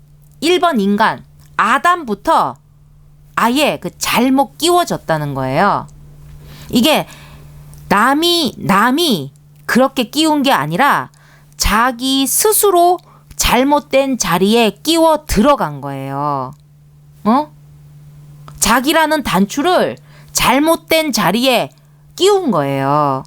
아담부터 아예 그 잘못 끼워졌다는 거예요. 이게 남이 그렇게 끼운 게 아니라 자기 스스로 잘못된 자리에 끼워 들어간 거예요. 자기라는 잘못된 자리에 끼운 거예요.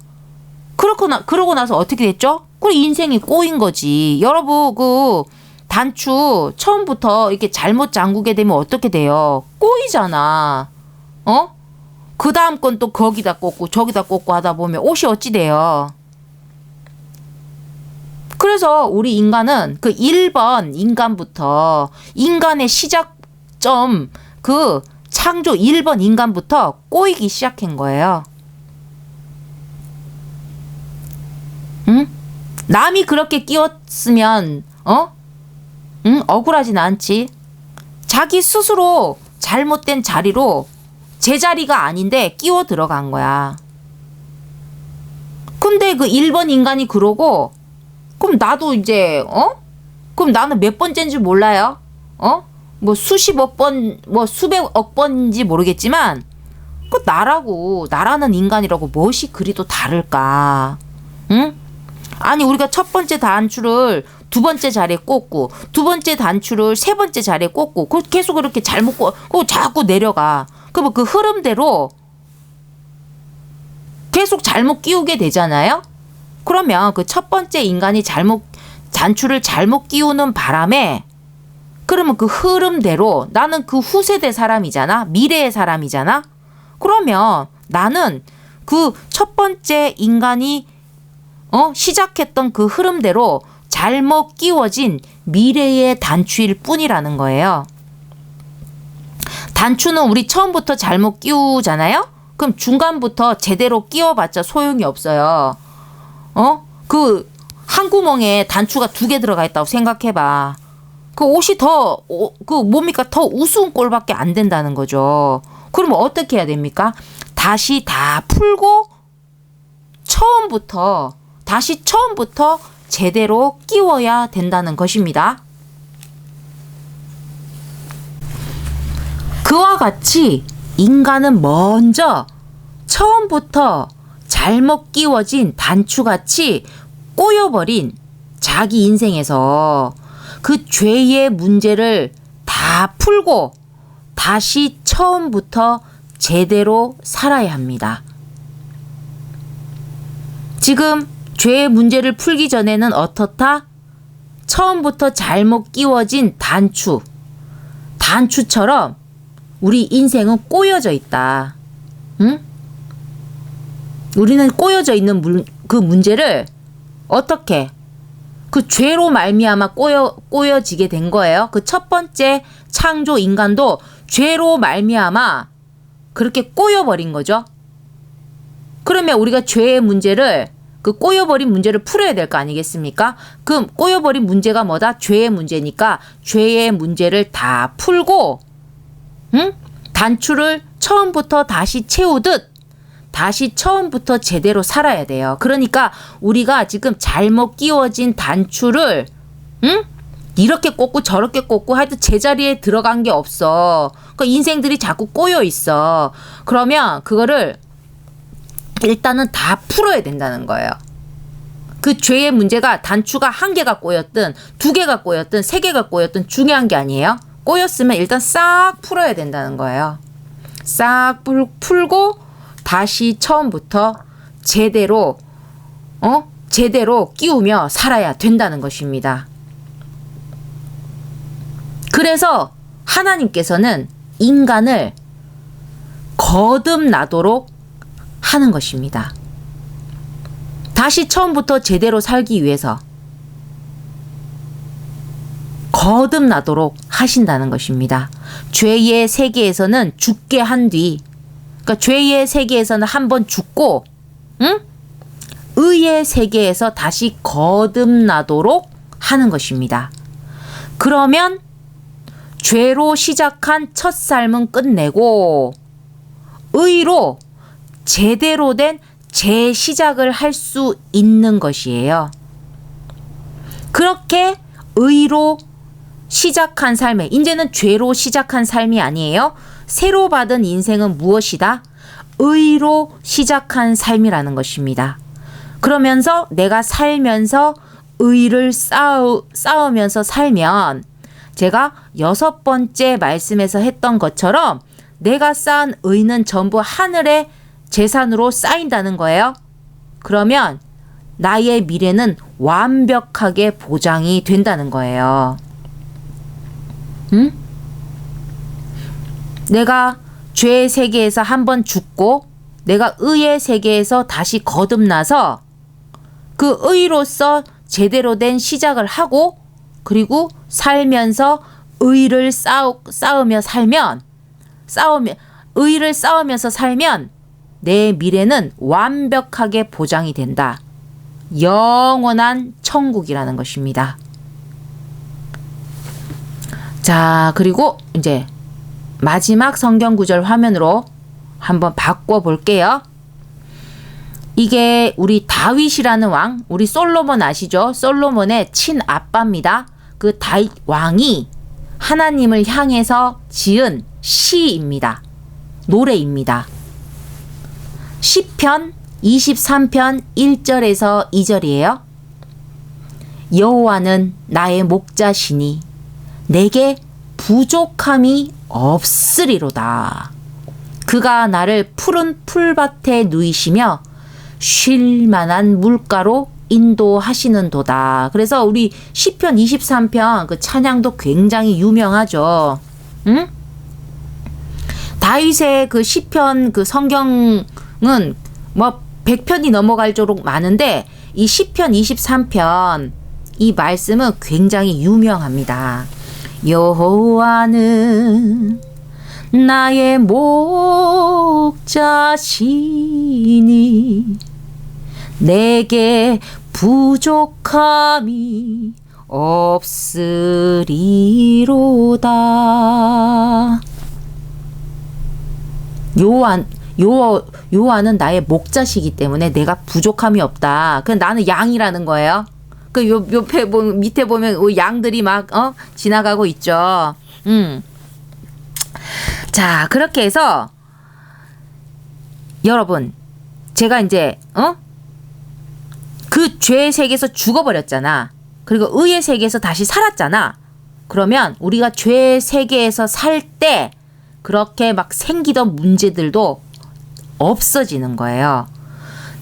그러고 나서 어떻게 됐죠? 그럼 인생이 꼬인 거지. 여러분 그 단추 처음부터 이렇게 잘못 잠그게 되면 어떻게 돼요? 꼬이잖아. 그 다음 건 또 거기다 꽂고 저기다 꽂고 하다 보면 옷이 어찌 돼요? 그래서 우리 인간은 그 1번 인간부터 인간의 시작점 그 창조 1번 인간부터 꼬이기 시작한 거예요. 응? 남이 그렇게 끼웠으면 억울하진 않지. 자기 스스로 잘못된 자리로 제 자리가 아닌데 끼워 들어간 거야. 근데 그 1번 인간이 그러고 그럼 나도 이제 그럼 나는 몇 번째인 줄 몰라요? 뭐 수십억 번, 뭐 수백억 번인지 모르겠지만 그 나라는 인간이라고 무엇이 그리도 다를까? 응? 아니 우리가 첫 번째 단추를 두 번째 자리에 꽂고 두 번째 단추를 세 번째 자리에 꽂고 그 계속 그렇게 잘못 꽂고 자꾸 내려가. 그럼 그 흐름대로 계속 잘못 끼우게 되잖아요. 그러면 그 첫 번째 인간이 단추를 잘못 끼우는 바람에 그러면 그 흐름대로 나는 그 후세대 사람이잖아. 미래의 사람이잖아. 그러면 나는 그 첫 번째 인간이 시작했던 그 흐름대로 잘못 끼워진 미래의 단추일 뿐이라는 거예요. 단추는 우리 처음부터 잘못 끼우잖아요. 그럼 중간부터 제대로 끼워봤자 소용이 없어요. 그 한 구멍에 단추가 2개 들어가 있다고 생각해봐. 그 옷이 뭡니까? 더 우스운 꼴밖에 안 된다는 거죠. 그러면 어떻게 해야 됩니까? 다시 다 풀고 다시 처음부터 제대로 끼워야 된다는 것입니다. 그와 같이 인간은 먼저 처음부터 잘못 끼워진 단추같이 꼬여버린 자기 인생에서 그 죄의 문제를 다 풀고 다시 처음부터 제대로 살아야 합니다. 지금 죄의 문제를 풀기 전에는 어떻다? 처음부터 잘못 끼워진 단추처럼 우리 인생은 꼬여져 있다. 응? 우리는 꼬여져 있는 그 문제를 어떻게 그 죄로 말미암아 꼬여지게 된 거예요. 그 첫 번째 창조 인간도 죄로 말미암아 그렇게 꼬여버린 거죠. 그러면 우리가 죄의 문제를 그 꼬여버린 문제를 풀어야 될 거 아니겠습니까? 그 꼬여버린 문제가 뭐다? 죄의 문제니까 죄의 문제를 다 풀고 단추를 처음부터 다시 채우듯 다시 처음부터 제대로 살아야 돼요. 그러니까 우리가 지금 잘못 끼워진 단추를 이렇게 꽂고 저렇게 꽂고 하여튼 제자리에 들어간 게 없어. 그러니까 인생들이 자꾸 꼬여 있어. 그러면 그거를 일단은 다 풀어야 된다는 거예요. 그 죄의 문제가 단추가 1개가 꼬였든 2개가 꼬였든 3개가 꼬였든 중요한 게 아니에요. 꼬였으면 일단 싹 풀어야 된다는 거예요. 싹 풀고 다시 처음부터 제대로 끼우며 살아야 된다는 것입니다. 그래서 하나님께서는 인간을 거듭나도록 하는 것입니다. 다시 처음부터 제대로 살기 위해서 거듭나도록 하신다는 것입니다. 죄의 세계에서는 죽게 한 뒤, 그러니까 죄의 세계에서는 한번 죽고, 의의 세계에서 다시 거듭나도록 하는 것입니다. 그러면 죄로 시작한 첫 삶은 끝내고 의로 제대로 된 재시작을 할 수 있는 것이에요. 그렇게 의로 시작한 삶에, 이제는 죄로 시작한 삶이 아니에요. 새로 받은 인생은 무엇이다? 의로 시작한 삶이라는 것입니다. 그러면서 내가 살면서 의를 쌓으면서 살면 제가 6번째 말씀에서 했던 것처럼 내가 쌓은 의는 전부 하늘의 재산으로 쌓인다는 거예요. 그러면 나의 미래는 완벽하게 보장이 된다는 거예요. 내가 죄의 세계에서 한번 죽고 내가 의의 세계에서 다시 거듭나서 그 의로서 제대로 된 시작을 하고 그리고 살면서 의를 의를 쌓으면서 살면 내 미래는 완벽하게 보장이 된다. 영원한 천국이라는 것입니다. 자, 그리고 이제 마지막 성경 구절 화면으로 한번 바꿔 볼게요. 이게 우리 다윗이라는 왕, 우리 솔로몬 아시죠? 솔로몬의 친아빠입니다. 그 다윗 왕이 하나님을 향해서 지은 시입니다. 노래입니다. 시편 23편 1절에서 2절이에요. 여호와는 나의 목자시니 내게 부족함이 없으리로다. 그가 나를 푸른 풀밭에 누이시며 쉴 만한 물가로 인도하시는도다. 그래서 우리 시편 23편 그 찬양도 굉장히 유명하죠. 응? 다윗의 그 시편 그 성경은 뭐 100편이 넘어갈 정도로 많은데 이 시편 23편 이 말씀은 굉장히 유명합니다. 여호와는 나의 목자시니 내게 부족함이 없으리로다. 여호와는 나의 목자시기 때문에 내가 부족함이 없다. 그 나는 양이라는 거예요. 그 옆에 밑에 보면 양들이 막 지나가고 있죠. 자, 그렇게 해서 여러분, 제가 이제 그 죄의 세계에서 죽어버렸잖아. 그리고 의의 세계에서 다시 살았잖아. 그러면 우리가 죄의 세계에서 살 때 그렇게 막 생기던 문제들도 없어지는 거예요.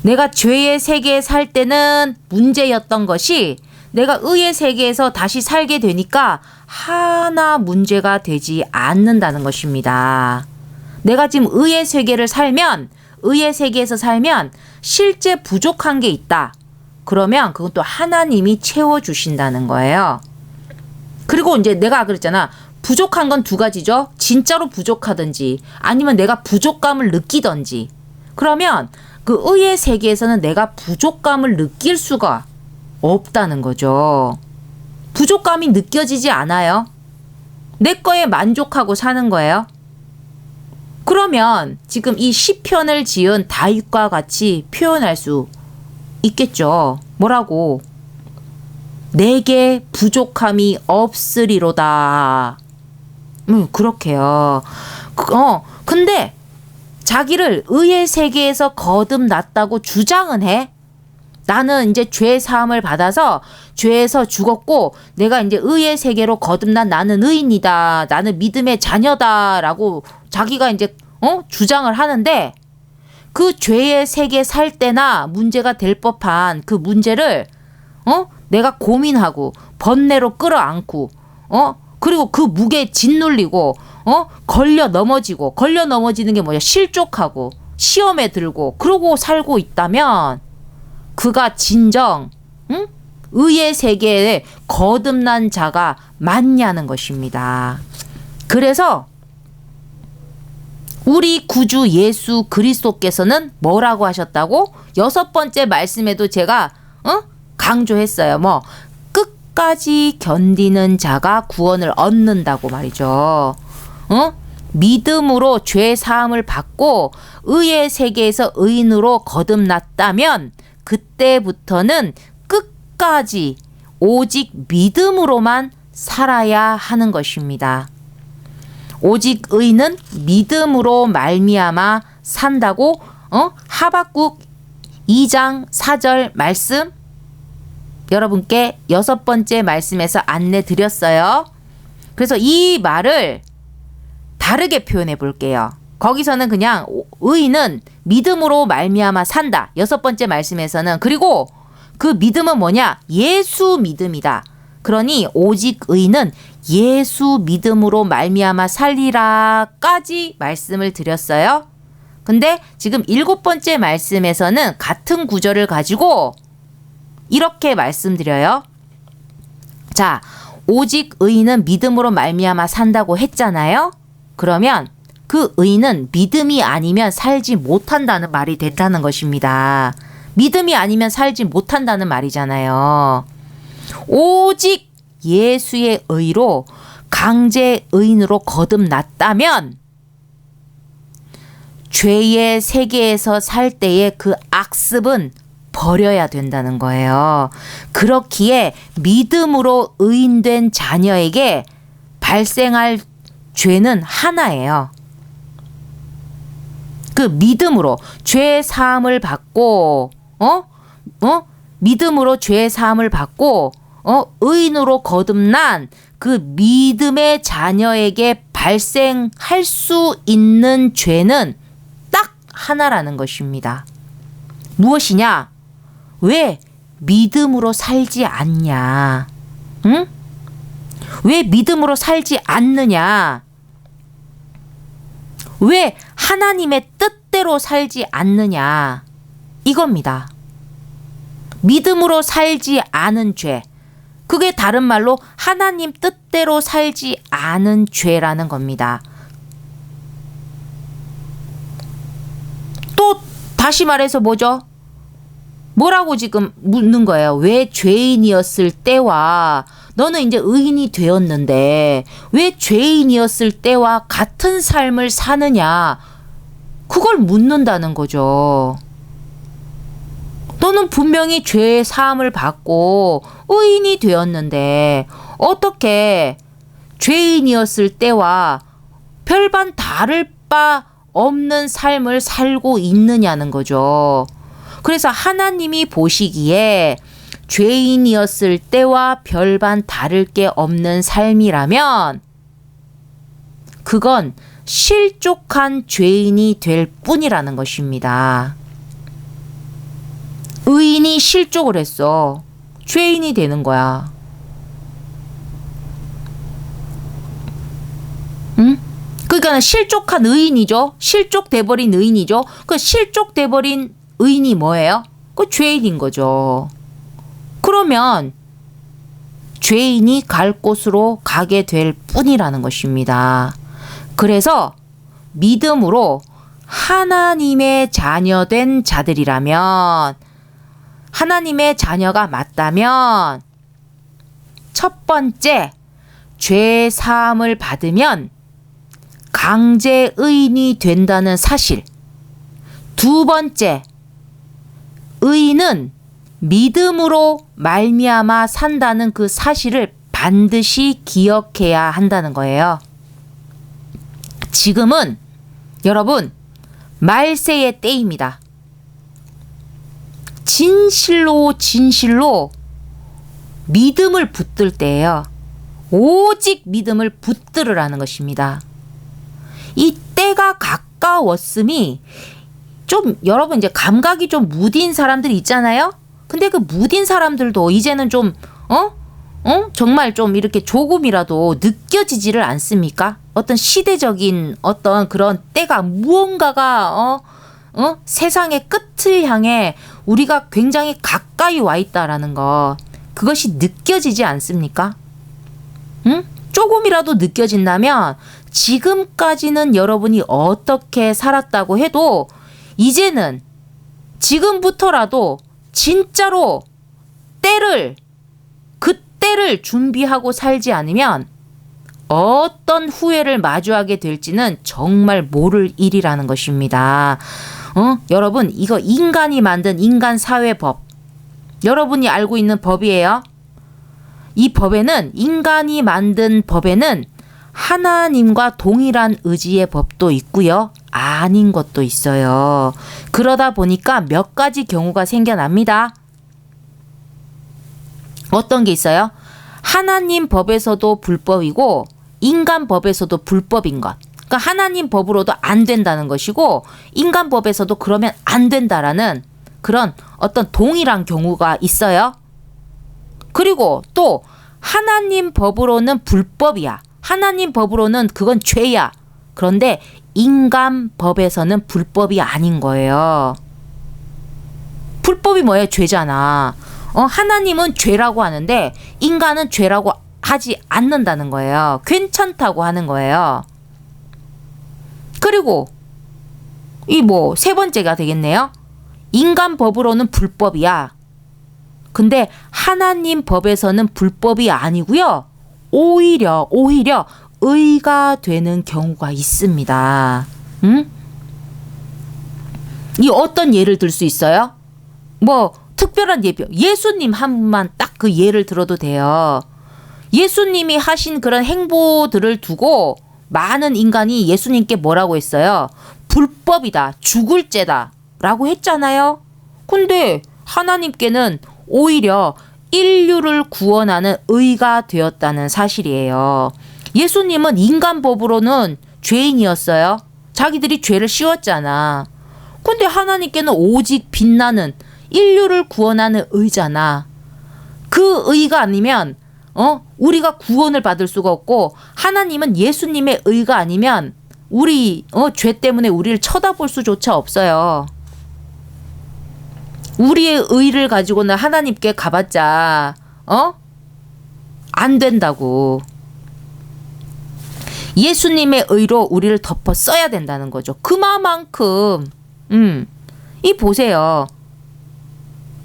내가 죄의 세계에 살 때는 문제였던 것이 내가 의의 세계에서 다시 살게 되니까 하나 문제가 되지 않는다는 것입니다. 내가 지금 의의 세계에서 살면 실제 부족한 게 있다. 그러면 그건 또 하나님이 채워주신다는 거예요. 그리고 이제 내가 그랬잖아. 부족한 건 두 가지죠. 진짜로 부족하든지 아니면 내가 부족감을 느끼든지. 그러면 그 의의 세계에서는 내가 부족감을 느낄 수가 없다는 거죠. 부족감이 느껴지지 않아요. 내 거에 만족하고 사는 거예요. 그러면 지금 이 시편을 지은 다윗과 같이 표현할 수 있겠죠. 뭐라고? 내게 부족함이 없으리로다. 그렇게요. 근데 자기를 의의 세계에서 거듭났다고 주장은 해. 나는 이제 죄 사함을 받아서 죄에서 죽었고 내가 이제 의의 세계로 거듭난 나는 의인이다. 나는 믿음의 자녀다라고 자기가 이제 주장을 하는데 그 죄의 세계 살 때나 문제가 될 법한 그 문제를 내가 고민하고 번뇌로 끌어안고 그리고 그 무게에 짓눌리고 걸려 넘어지는 게 뭐야? 실족하고 시험에 들고 그러고 살고 있다면 그가 진정 의의 세계에 거듭난 자가 맞냐는 것입니다. 그래서 우리 구주 예수 그리스도께서는 뭐라고 하셨다고? 6번째 말씀에도 제가 강조했어요. 끝까지 견디는 자가 구원을 얻는다고 말이죠. 믿음으로 죄 사함을 받고 의의 세계에서 의인으로 거듭났다면 그때부터는 끝까지 오직 믿음으로만 살아야 하는 것입니다. 오직 의인은 믿음으로 말미암아 산다고 하박국 2장 4절 말씀 여러분께 6번째 말씀에서 안내 드렸어요. 그래서 이 말을 다르게 표현해 볼게요. 거기서는 그냥 의인은 믿음으로 말미암아 산다. 6번째 말씀에서는. 그리고 그 믿음은 뭐냐? 예수 믿음이다. 그러니 오직 의인은 예수 믿음으로 말미암아 살리라까지 말씀을 드렸어요. 근데 지금 7번째 말씀에서는 같은 구절을 가지고 이렇게 말씀드려요. 자, 오직 의인은 믿음으로 말미암아 산다고 했잖아요. 그러면 그 의인은 믿음이 아니면 살지 못한다는 말이 된다는 것입니다. 믿음이 아니면 살지 못한다는 말이잖아요. 오직 예수의 의로 강제 의인으로 거듭났다면 죄의 세계에서 살 때의 그 악습은 버려야 된다는 거예요. 그렇기에 믿음으로 의인된 자녀에게 발생할 죄는 하나예요. 그 믿음으로 죄 사함을 받고 믿음으로 죄 사함을 받고 의인으로 거듭난 그 믿음의 자녀에게 발생할 수 있는 죄는 딱 하나라는 것입니다. 무엇이냐? 왜 믿음으로 살지 않냐? 응? 왜 믿음으로 살지 않느냐? 왜 하나님의 뜻대로 살지 않느냐? 이겁니다. 믿음으로 살지 않은 죄. 그게 다른 말로 하나님 뜻대로 살지 않은 죄라는 겁니다. 또 다시 말해서 뭐죠? 뭐라고 지금 묻는 거예요? 왜 죄인이었을 때와 너는 이제 의인이 되었는데 왜 죄인이었을 때와 같은 삶을 사느냐? 그걸 묻는다는 거죠. 너는 분명히 죄의 사함을 받고 의인이 되었는데 어떻게 죄인이었을 때와 별반 다를 바 없는 삶을 살고 있느냐는 거죠. 그래서 하나님이 보시기에 죄인이었을 때와 별반 다를 게 없는 삶이라면 그건 실족한 죄인이 될 뿐이라는 것입니다. 의인이 실족을 했어. 죄인이 되는 거야. 응? 그러니까 실족한 의인이죠. 실족돼버린 의인이죠. 그 실족돼버린 의인이 뭐예요? 그 죄인인 거죠. 그러면 죄인이 갈 곳으로 가게 될 뿐이라는 것입니다. 그래서 믿음으로 하나님의 자녀된 자들이라면, 하나님의 자녀가 맞다면 첫 번째, 죄 사함을 받으면 강제 의인이 된다는 사실. 두 번째, 의인은 믿음으로 말미암아 산다는 그 사실을 반드시 기억해야 한다는 거예요. 지금은 여러분 말세의 때입니다. 진실로 믿음을 붙들 때예요. 오직 믿음을 붙들으라는 것입니다. 이 때가 가까웠음이 좀 여러분 이제 감각이 좀 무딘 사람들이 있잖아요. 근데 그 무딘 사람들도 이제는 좀 정말 좀 이렇게 조금이라도 느껴지지를 않습니까? 어떤 시대적인 어떤 그런 때가 무언가가 세상의 끝을 향해 우리가 굉장히 가까이 와 있다라는 거, 그것이 느껴지지 않습니까? 응? 조금이라도 느껴진다면 지금까지는 여러분이 어떻게 살았다고 해도 이제는 지금부터라도 진짜로 그때를 준비하고 살지 않으면 어떤 후회를 마주하게 될지는 정말 모를 일이라는 것입니다. 여러분, 이거 인간이 만든 인간 사회법, 여러분이 알고 있는 법이에요. 이 법에는, 인간이 만든 법에는 하나님과 동일한 의지의 법도 있고요, 아닌 것도 있어요. 그러다 보니까 몇 가지 경우가 생겨납니다. 어떤 게 있어요? 하나님 법에서도 불법이고 인간 법에서도 불법인 것. 그러니까 하나님 법으로도 안 된다는 것이고 인간 법에서도 그러면 안 된다라는 그런 어떤 동일한 경우가 있어요. 그리고 또 하나님 법으로는 불법이야. 하나님 법으로는 그건 죄야. 그런데 인간 법에서는 불법이 아닌 거예요. 불법이 뭐예요? 죄잖아. 하나님은 죄라고 하는데 인간은 죄라고 하지 않는다는 거예요. 괜찮다고 하는 거예요. 그리고 이 세 번째가 되겠네요. 인간 법으로는 불법이야. 근데 하나님 법에서는 불법이 아니고요, 오히려 의가 되는 경우가 있습니다. 이 어떤 예를 들 수 있어요? 뭐 특별한 예수님 한 분만 딱 그 예를 들어도 돼요. 예수님이 하신 그런 행보들을 두고 많은 인간이 예수님께 뭐라고 했어요? 불법이다, 죽을 죄다 라고 했잖아요. 근데 하나님께는 오히려 인류를 구원하는 의가 되었다는 사실이에요. 예수님은 인간 법으로는 죄인이었어요. 자기들이 죄를 씌웠잖아. 근데 하나님께는 오직 빛나는 인류를 구원하는 의잖아. 그 의가 아니면 우리가 구원을 받을 수가 없고, 하나님은 예수님의 의가 아니면 우리 죄 때문에 우리를 쳐다볼 수조차 없어요. 우리의 의를 가지고는 하나님께 가봤자 안 된다고. 예수님의 의로 우리를 덮어 써야 된다는 거죠. 그만큼 이 보세요.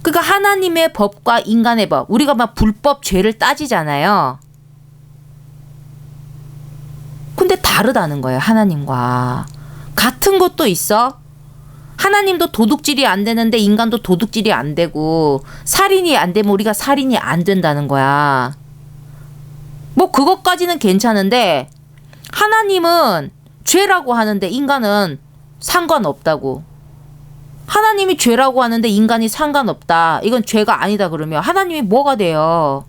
그러니까 하나님의 법과 인간의 법, 우리가 막 불법 죄를 따지잖아요. 근데 다르다는 거예요. 하나님과 같은 것도 있어. 하나님도 도둑질이 안 되는데 인간도 도둑질이 안 되고, 살인이 안 되면 우리가 살인이 안 된다는 거야. 뭐 그것까지는 괜찮은데 하나님은 죄라고 하는데 인간은 상관없다고. 하나님이 죄라고 하는데 인간이 상관없다. 이건 죄가 아니다 그러면 하나님이 뭐가 돼요?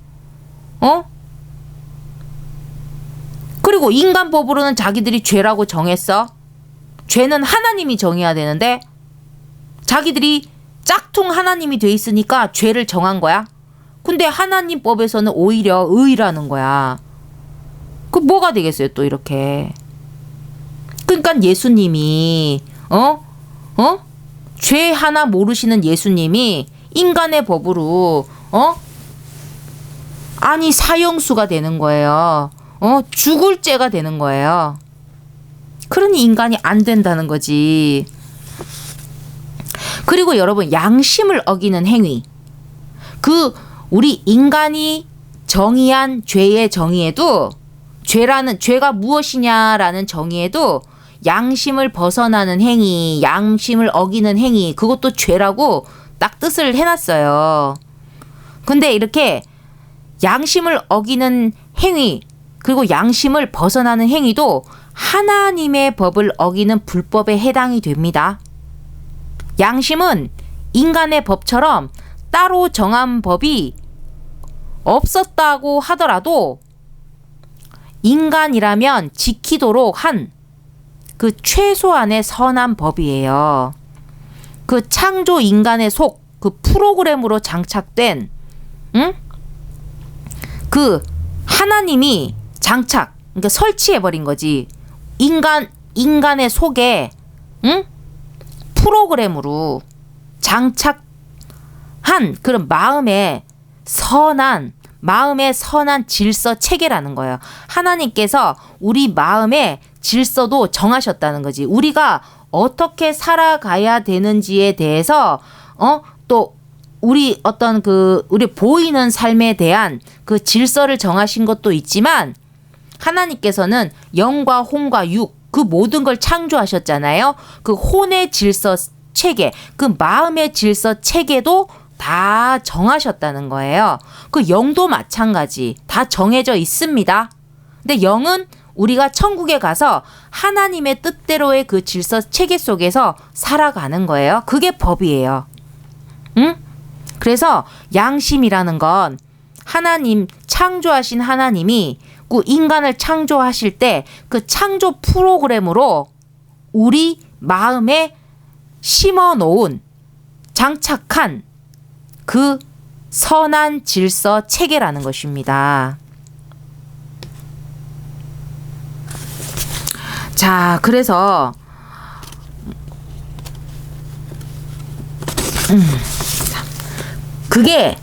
그리고 인간 법으로는 자기들이 죄라고 정했어. 죄는 하나님이 정해야 되는데 자기들이 짝퉁 하나님이 돼 있으니까 죄를 정한 거야. 근데 하나님 법에서는 오히려 의라는 거야. 그 뭐가 되겠어요 또 이렇게. 그러니까 예수님이 죄 하나 모르시는 예수님이 인간의 법으로 아니 사형수가 되는 거예요. 죽을 죄가 되는 거예요. 그러니 인간이 안 된다는 거지. 그리고 여러분, 양심을 어기는 행위. 우리 인간이 정의한 죄의 정의에도, 죄가 무엇이냐라는 정의에도 양심을 벗어나는 행위, 양심을 어기는 행위, 그것도 죄라고 딱 뜻을 해놨어요. 근데 이렇게 양심을 어기는 행위, 그리고 양심을 벗어나는 행위도 하나님의 법을 어기는 불법에 해당이 됩니다. 양심은 인간의 법처럼 따로 정한 법이 없었다고 하더라도 인간이라면 지키도록 한 그 최소한의 선한 법이에요. 그 창조 인간의 속, 그 프로그램으로 장착된 그 하나님이 그러니까 설치해버린 거지. 인간의 속에 프로그램으로 장착한 그런 마음의 선한 질서 체계라는 거예요. 하나님께서 우리 마음의 질서도 정하셨다는 거지. 우리가 어떻게 살아가야 되는지에 대해서 또 우리 우리 보이는 삶에 대한 그 질서를 정하신 것도 있지만, 하나님께서는 영과 혼과 육, 그 모든 걸 창조하셨잖아요. 그 혼의 질서 체계, 그 마음의 질서 체계도 다 정하셨다는 거예요. 그 영도 마찬가지 다 정해져 있습니다. 근데 영은 우리가 천국에 가서 하나님의 뜻대로의 그 질서 체계 속에서 살아가는 거예요. 그게 법이에요. 그래서 양심이라는 건 하나님, 창조하신 하나님이 그 인간을 창조하실 때 그 창조 프로그램으로 우리 마음에 심어놓은, 장착한 그 선한 질서 체계라는 것입니다. 자, 그래서 그게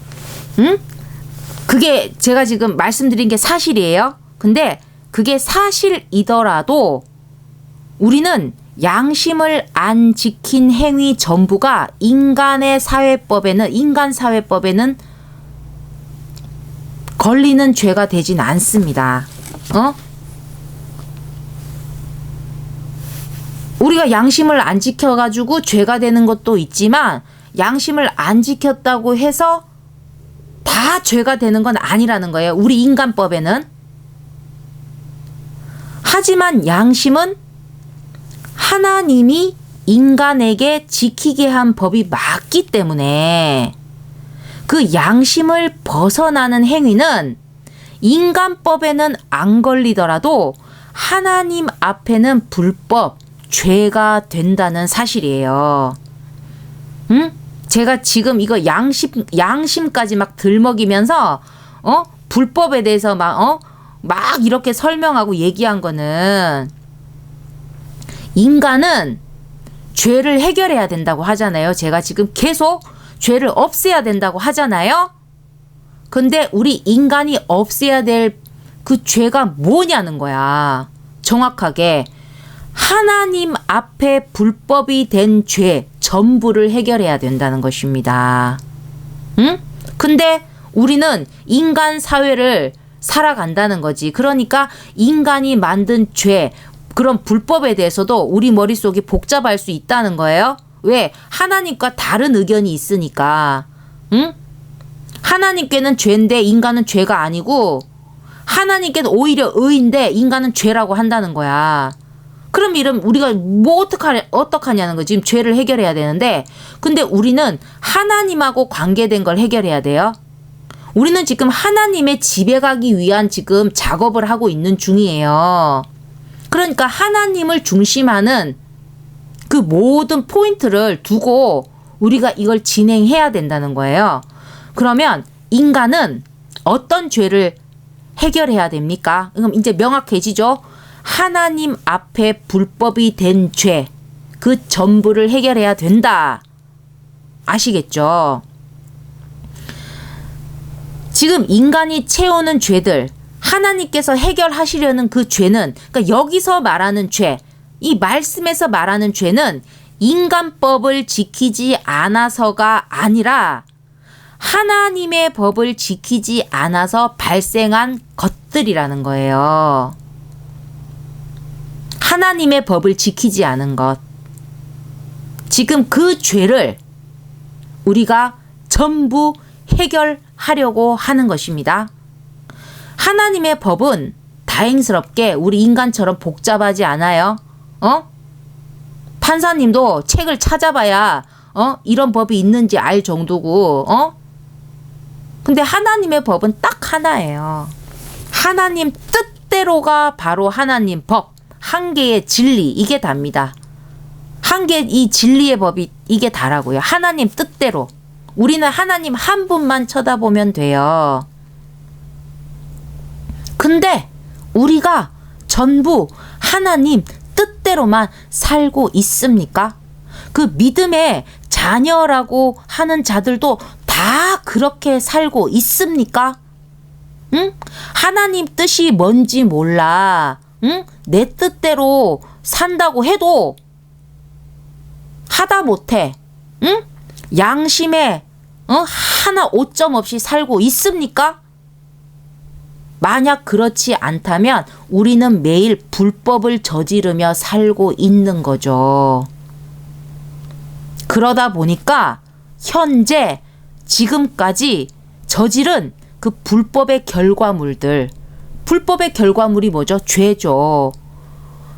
제가 지금 말씀드린 게 사실이에요. 근데 그게 사실이더라도 우리는 양심을 안 지킨 행위 전부가 인간 사회법에는 걸리는 죄가 되진 않습니다. 우리가 양심을 안 지켜가지고 죄가 되는 것도 있지만 양심을 안 지켰다고 해서 다 죄가 되는 건 아니라는 거예요. 우리 인간법에는. 하지만 양심은 하나님이 인간에게 지키게 한 법이 맞기 때문에 그 양심을 벗어나는 행위는 인간법에는 안 걸리더라도 하나님 앞에는 불법, 죄가 된다는 사실이에요. 제가 지금 이거 양심까지 막 들먹이면서 불법에 대해서 막 이렇게 설명하고 얘기한 거는 인간은 죄를 해결해야 된다고 하잖아요. 제가 지금 계속 죄를 없애야 된다고 하잖아요. 근데 우리 인간이 없애야 될 그 죄가 뭐냐는 거야. 정확하게 하나님 앞에 불법이 된 죄 전부를 해결해야 된다는 것입니다. 근데 우리는 인간 사회를 살아간다는 거지. 그러니까 인간이 만든 죄, 그런 불법에 대해서도 우리 머릿속이 복잡할 수 있다는 거예요. 왜? 하나님과 다른 의견이 있으니까. 하나님께는 죄인데 인간은 죄가 아니고, 하나님께는 오히려 의인데 인간은 죄라고 한다는 거야. 그럼 이러면 우리가 뭐 어떡하냐는 거지. 지금 죄를 해결해야 되는데, 근데 우리는 하나님하고 관계된 걸 해결해야 돼요. 우리는 지금 하나님의 집에 가기 위한 지금 작업을 하고 있는 중이에요. 그러니까 하나님을 중심하는 그 모든 포인트를 두고 우리가 이걸 진행해야 된다는 거예요. 그러면 인간은 어떤 죄를 해결해야 됩니까? 그럼 이제 명확해지죠? 하나님 앞에 불법이 된 죄, 그 전부를 해결해야 된다. 아시겠죠? 지금 인간이 채우는 죄들, 하나님께서 해결하시려는 그 죄는, 그러니까 여기서 말하는 죄, 이 말씀에서 말하는 죄는 인간법을 지키지 않아서가 아니라 하나님의 법을 지키지 않아서 발생한 것들이라는 거예요. 하나님의 법을 지키지 않은 것. 지금 그 죄를 우리가 전부 해결하려고 하는 것입니다. 하나님의 법은 다행스럽게 우리 인간처럼 복잡하지 않아요. 판사님도 책을 찾아봐야 이런 법이 있는지 알 정도고. 근데 하나님의 법은 딱 하나예요. 하나님 뜻대로가 바로 하나님 법, 한 개의 진리, 이게 답니다. 한 개, 이 진리의 법이 이게 다라고요. 하나님 뜻대로. 우리는 하나님 한 분만 쳐다보면 돼요. 근데 우리가 전부 하나님 뜻대로만 살고 있습니까? 그 믿음의 자녀라고 하는 자들도 다 그렇게 살고 있습니까? 응? 하나님 뜻이 뭔지 몰라. 응? 내 뜻대로 산다고 해도 하다 못해. 응? 양심에 하나 오점 없이 살고 있습니까? 만약 그렇지 않다면 우리는 매일 불법을 저지르며 살고 있는 거죠. 그러다 보니까 현재 지금까지 저지른 그 불법의 결과물들, 불법의 결과물이 뭐죠? 죄죠.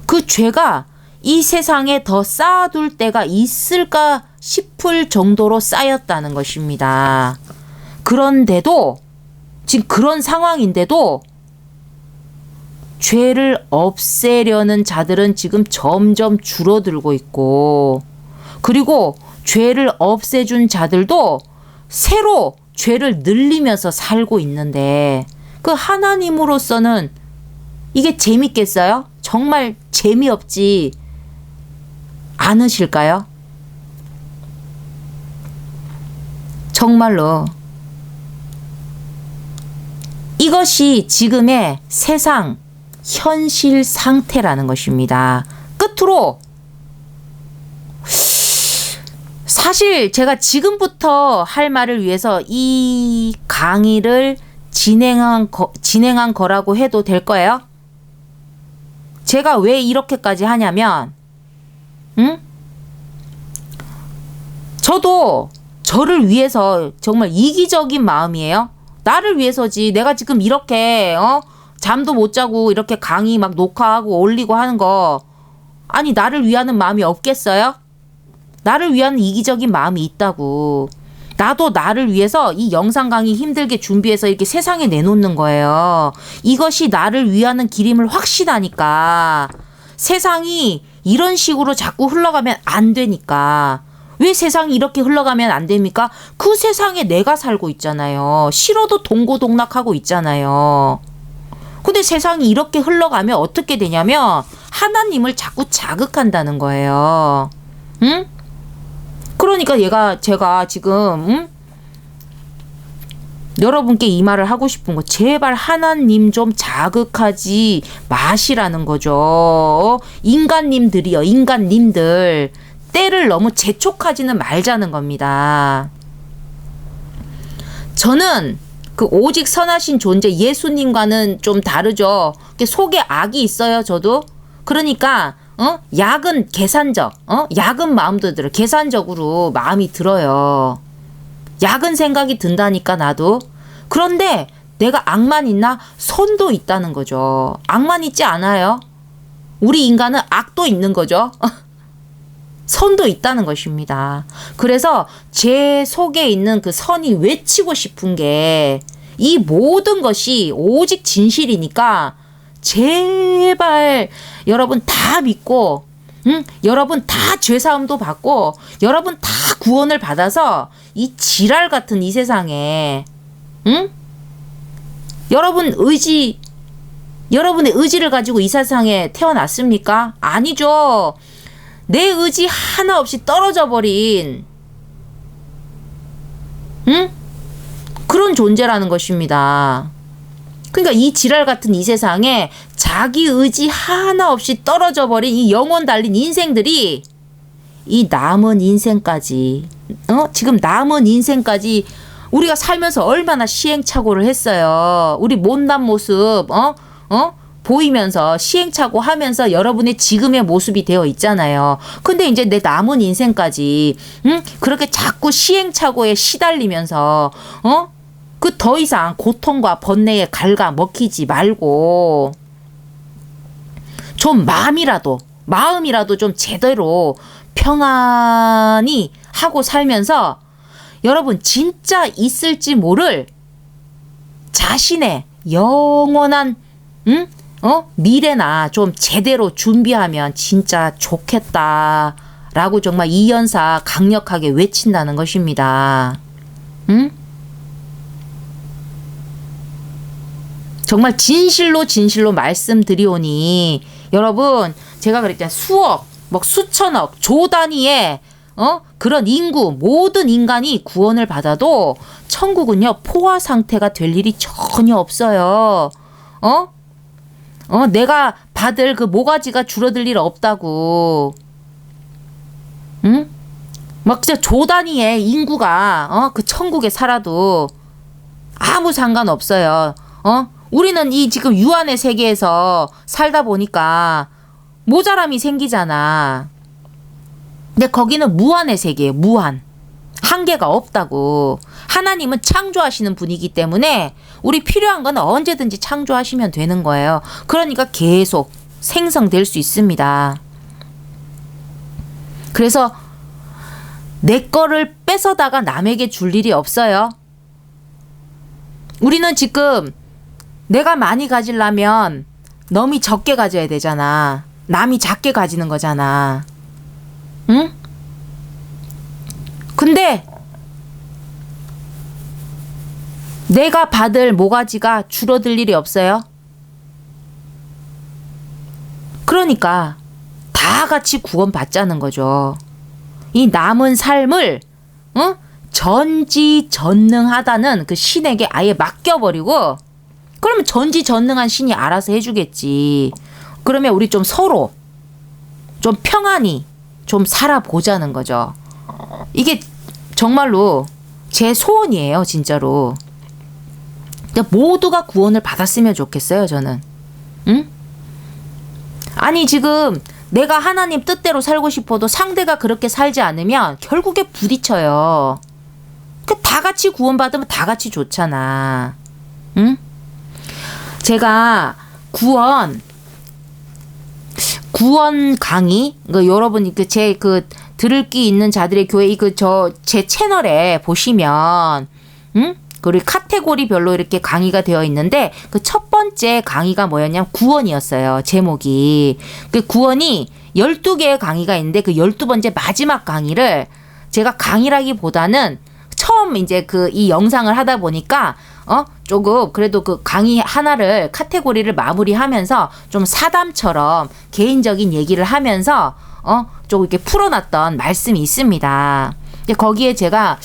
그 죄가 이 세상에 더 쌓아둘 때가 있을까 싶을 정도로 쌓였다는 것입니다. 그런데도 지금 그런 상황인데도 죄를 없애려는 자들은 지금 점점 줄어들고 있고, 그리고 죄를 없애준 자들도 새로 죄를 늘리면서 살고 있는데, 그 하나님으로서는 이게 재밌겠어요? 정말 재미없지 않으실까요? 정말로 이것이 지금의 세상 현실 상태라는 것입니다. 끝으로 사실 제가 지금부터 할 말을 위해서 이 강의를 진행한 거라고 해도 될 거예요? 제가 왜 이렇게까지 하냐면, 저도 저를 위해서 정말 이기적인 마음이에요. 나를 위해서지. 내가 지금 이렇게 잠도 못 자고 이렇게 강의 막 녹화하고 올리고 하는 거, 아니 나를 위하는 마음이 없겠어요? 나를 위한 이기적인 마음이 있다고. 나도 나를 위해서 이 영상 강의 힘들게 준비해서 이렇게 세상에 내놓는 거예요. 이것이 나를 위하는 길임을 확신하니까. 세상이 이런 식으로 자꾸 흘러가면 안 되니까. 왜 세상이 이렇게 흘러가면 안 됩니까? 그 세상에 내가 살고 있잖아요. 싫어도 동고동락하고 있잖아요. 근데 세상이 이렇게 흘러가면 어떻게 되냐면 하나님을 자꾸 자극한다는 거예요. 응? 그러니까 제가 지금 여러분께 이 말을 하고 싶은 거, 제발 하나님 좀 자극하지 마시라는 거죠. 인간님들이요. 인간님들. 때를 너무 재촉하지는 말자는 겁니다. 저는 그 오직 선하신 존재 예수님과는 좀 다르죠. 속에 악이 있어요. 저도. 그러니까 약은 계산적, 약은 마음도 들어. 계산적으로 마음이 들어요. 약은 생각이 든다니까 나도. 그런데 내가 악만 있나? 선도 있다는 거죠. 악만 있지 않아요. 우리 인간은 악도 있는 거죠. 선도 있다는 것입니다. 그래서 제 속에 있는 그 선이 외치고 싶은 게, 이 모든 것이 오직 진실이니까 제발 여러분 다 믿고, 여러분 다 죄사함도 받고, 여러분 다 구원을 받아서 이 지랄 같은 이 세상에, 여러분의 의지를 가지고 이 세상에 태어났습니까? 아니죠. 내 의지 하나 없이 떨어져 버린 그런 존재라는 것입니다. 그러니까 이 지랄 같은 이 세상에 자기 의지 하나 없이 떨어져 버린 이 영혼 달린 인생들이 이 남은 인생까지 지금 남은 인생까지 우리가 살면서 얼마나 시행착오를 했어요. 우리 못난 모습 보이면서 시행착오 하면서 여러분의 지금의 모습이 되어 있잖아요. 근데 이제 내 남은 인생까지 그렇게 자꾸 시행착오에 시달리면서 그 더 이상 고통과 번뇌에 갉아 먹히지 말고 좀 마음이라도 좀 제대로 평안히 하고 살면서 여러분 진짜 있을지 모를 자신의 영원한 미래나 좀 제대로 준비하면 진짜 좋겠다라고 정말 이 연사 강력하게 외친다는 것입니다. 정말 진실로 말씀드리오니 여러분, 제가 그랬잖아요. 수억, 수천억, 조 단위의 그런 인구, 모든 인간이 구원을 받아도 천국은요 포화 상태가 될 일이 전혀 없어요. 내가 받을 그 모가지가 줄어들 일 없다고. 진짜 조 단위의 인구가 그 천국에 살아도 아무 상관 없어요. 우리는 이 지금 유한의 세계에서 살다 보니까 모자람이 생기잖아. 근데 거기는 무한의 세계예요. 무한. 한계가 없다고. 하나님은 창조하시는 분이기 때문에 우리 필요한 건 언제든지 창조하시면 되는 거예요. 그러니까 계속 생성될 수 있습니다. 그래서 내 거를 뺏어다가 남에게 줄 일이 없어요. 우리는 지금 내가 많이 가지려면 남이 적게 가져야 되잖아. 남이 작게 가지는 거잖아. 응? 근데 내가 받을 모가지가 줄어들 일이 없어요. 그러니까 다 같이 구원받자는 거죠. 이 남은 삶을 전지전능하다는 그 신에게 아예 맡겨버리고, 그러면 전지전능한 신이 알아서 해주겠지. 그러면 우리 좀 서로 좀 평안히 좀 살아보자는 거죠. 이게 정말로 제 소원이에요, 진짜로. 그러니까 모두가 구원을 받았으면 좋겠어요, 저는. 응? 아니, 지금 내가 하나님 뜻대로 살고 싶어도 상대가 그렇게 살지 않으면 결국에 부딪혀요. 다 같이 구원받으면 다 같이 좋잖아. 응? 제가 구원 강의, 여러분, 들을 기 있는 자들의 교회, 제 채널에 보시면, 응? 우리 카테고리별로 이렇게 강의가 되어 있는데, 그 첫 번째 강의가 뭐였냐면 구원이었어요. 제목이. 그 구원이 12개의 강의가 있는데, 그 12번째 마지막 강의를 제가 강의라기보다는 처음 이제 이 영상을 하다 보니까, 조금 그래도 그 강의 하나를 카테고리를 마무리하면서 좀 사담처럼 개인적인 얘기를 하면서 조금 이렇게 풀어놨던 말씀이 있습니다. 거기에 제가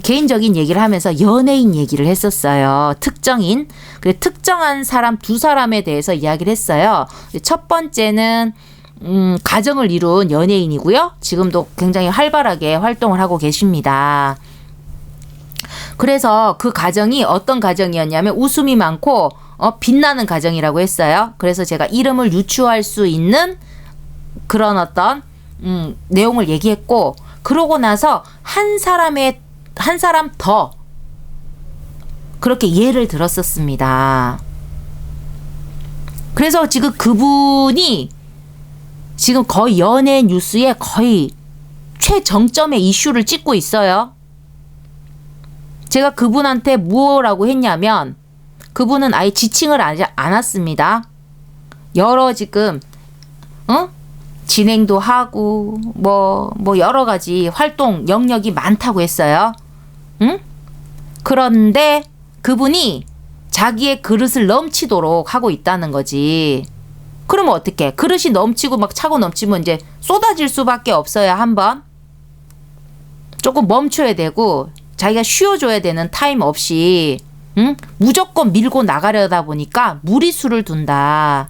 개인적인 얘기를 하면서 연예인 얘기를 했었어요. 특정한 사람 2사람에 대해서 이야기를 했어요. 첫 번째는 가정을 이룬 연예인이고요. 지금도 굉장히 활발하게 활동을 하고 계십니다. 그래서 그 가정이 어떤 가정이었냐면 웃음이 많고 빛나는 가정이라고 했어요. 그래서 제가 이름을 유추할 수 있는 그런 어떤 내용을 얘기했고, 그러고 나서 한 사람 더 그렇게 예를 들었었습니다. 그래서 지금 그분이 지금 거의 연예 뉴스에 거의 최정점의 이슈를 찍고 있어요. 제가 그분한테 뭐라고 했냐면, 그분은 아예 지칭을 하지 않았습니다. 여러 지금 진행도 하고 뭐 여러 가지 활동 영역이 많다고 했어요. 응? 그런데 그분이 자기의 그릇을 넘치도록 하고 있다는 거지. 그러면 어떡해? 그릇이 넘치고 막 차고 넘치면 이제 쏟아질 수밖에 없어요. 한번 조금 멈춰야 되고, 자기가 쉬어줘야 되는 타임 없이, 응? 무조건 밀고 나가려다 보니까 무리수를 둔다.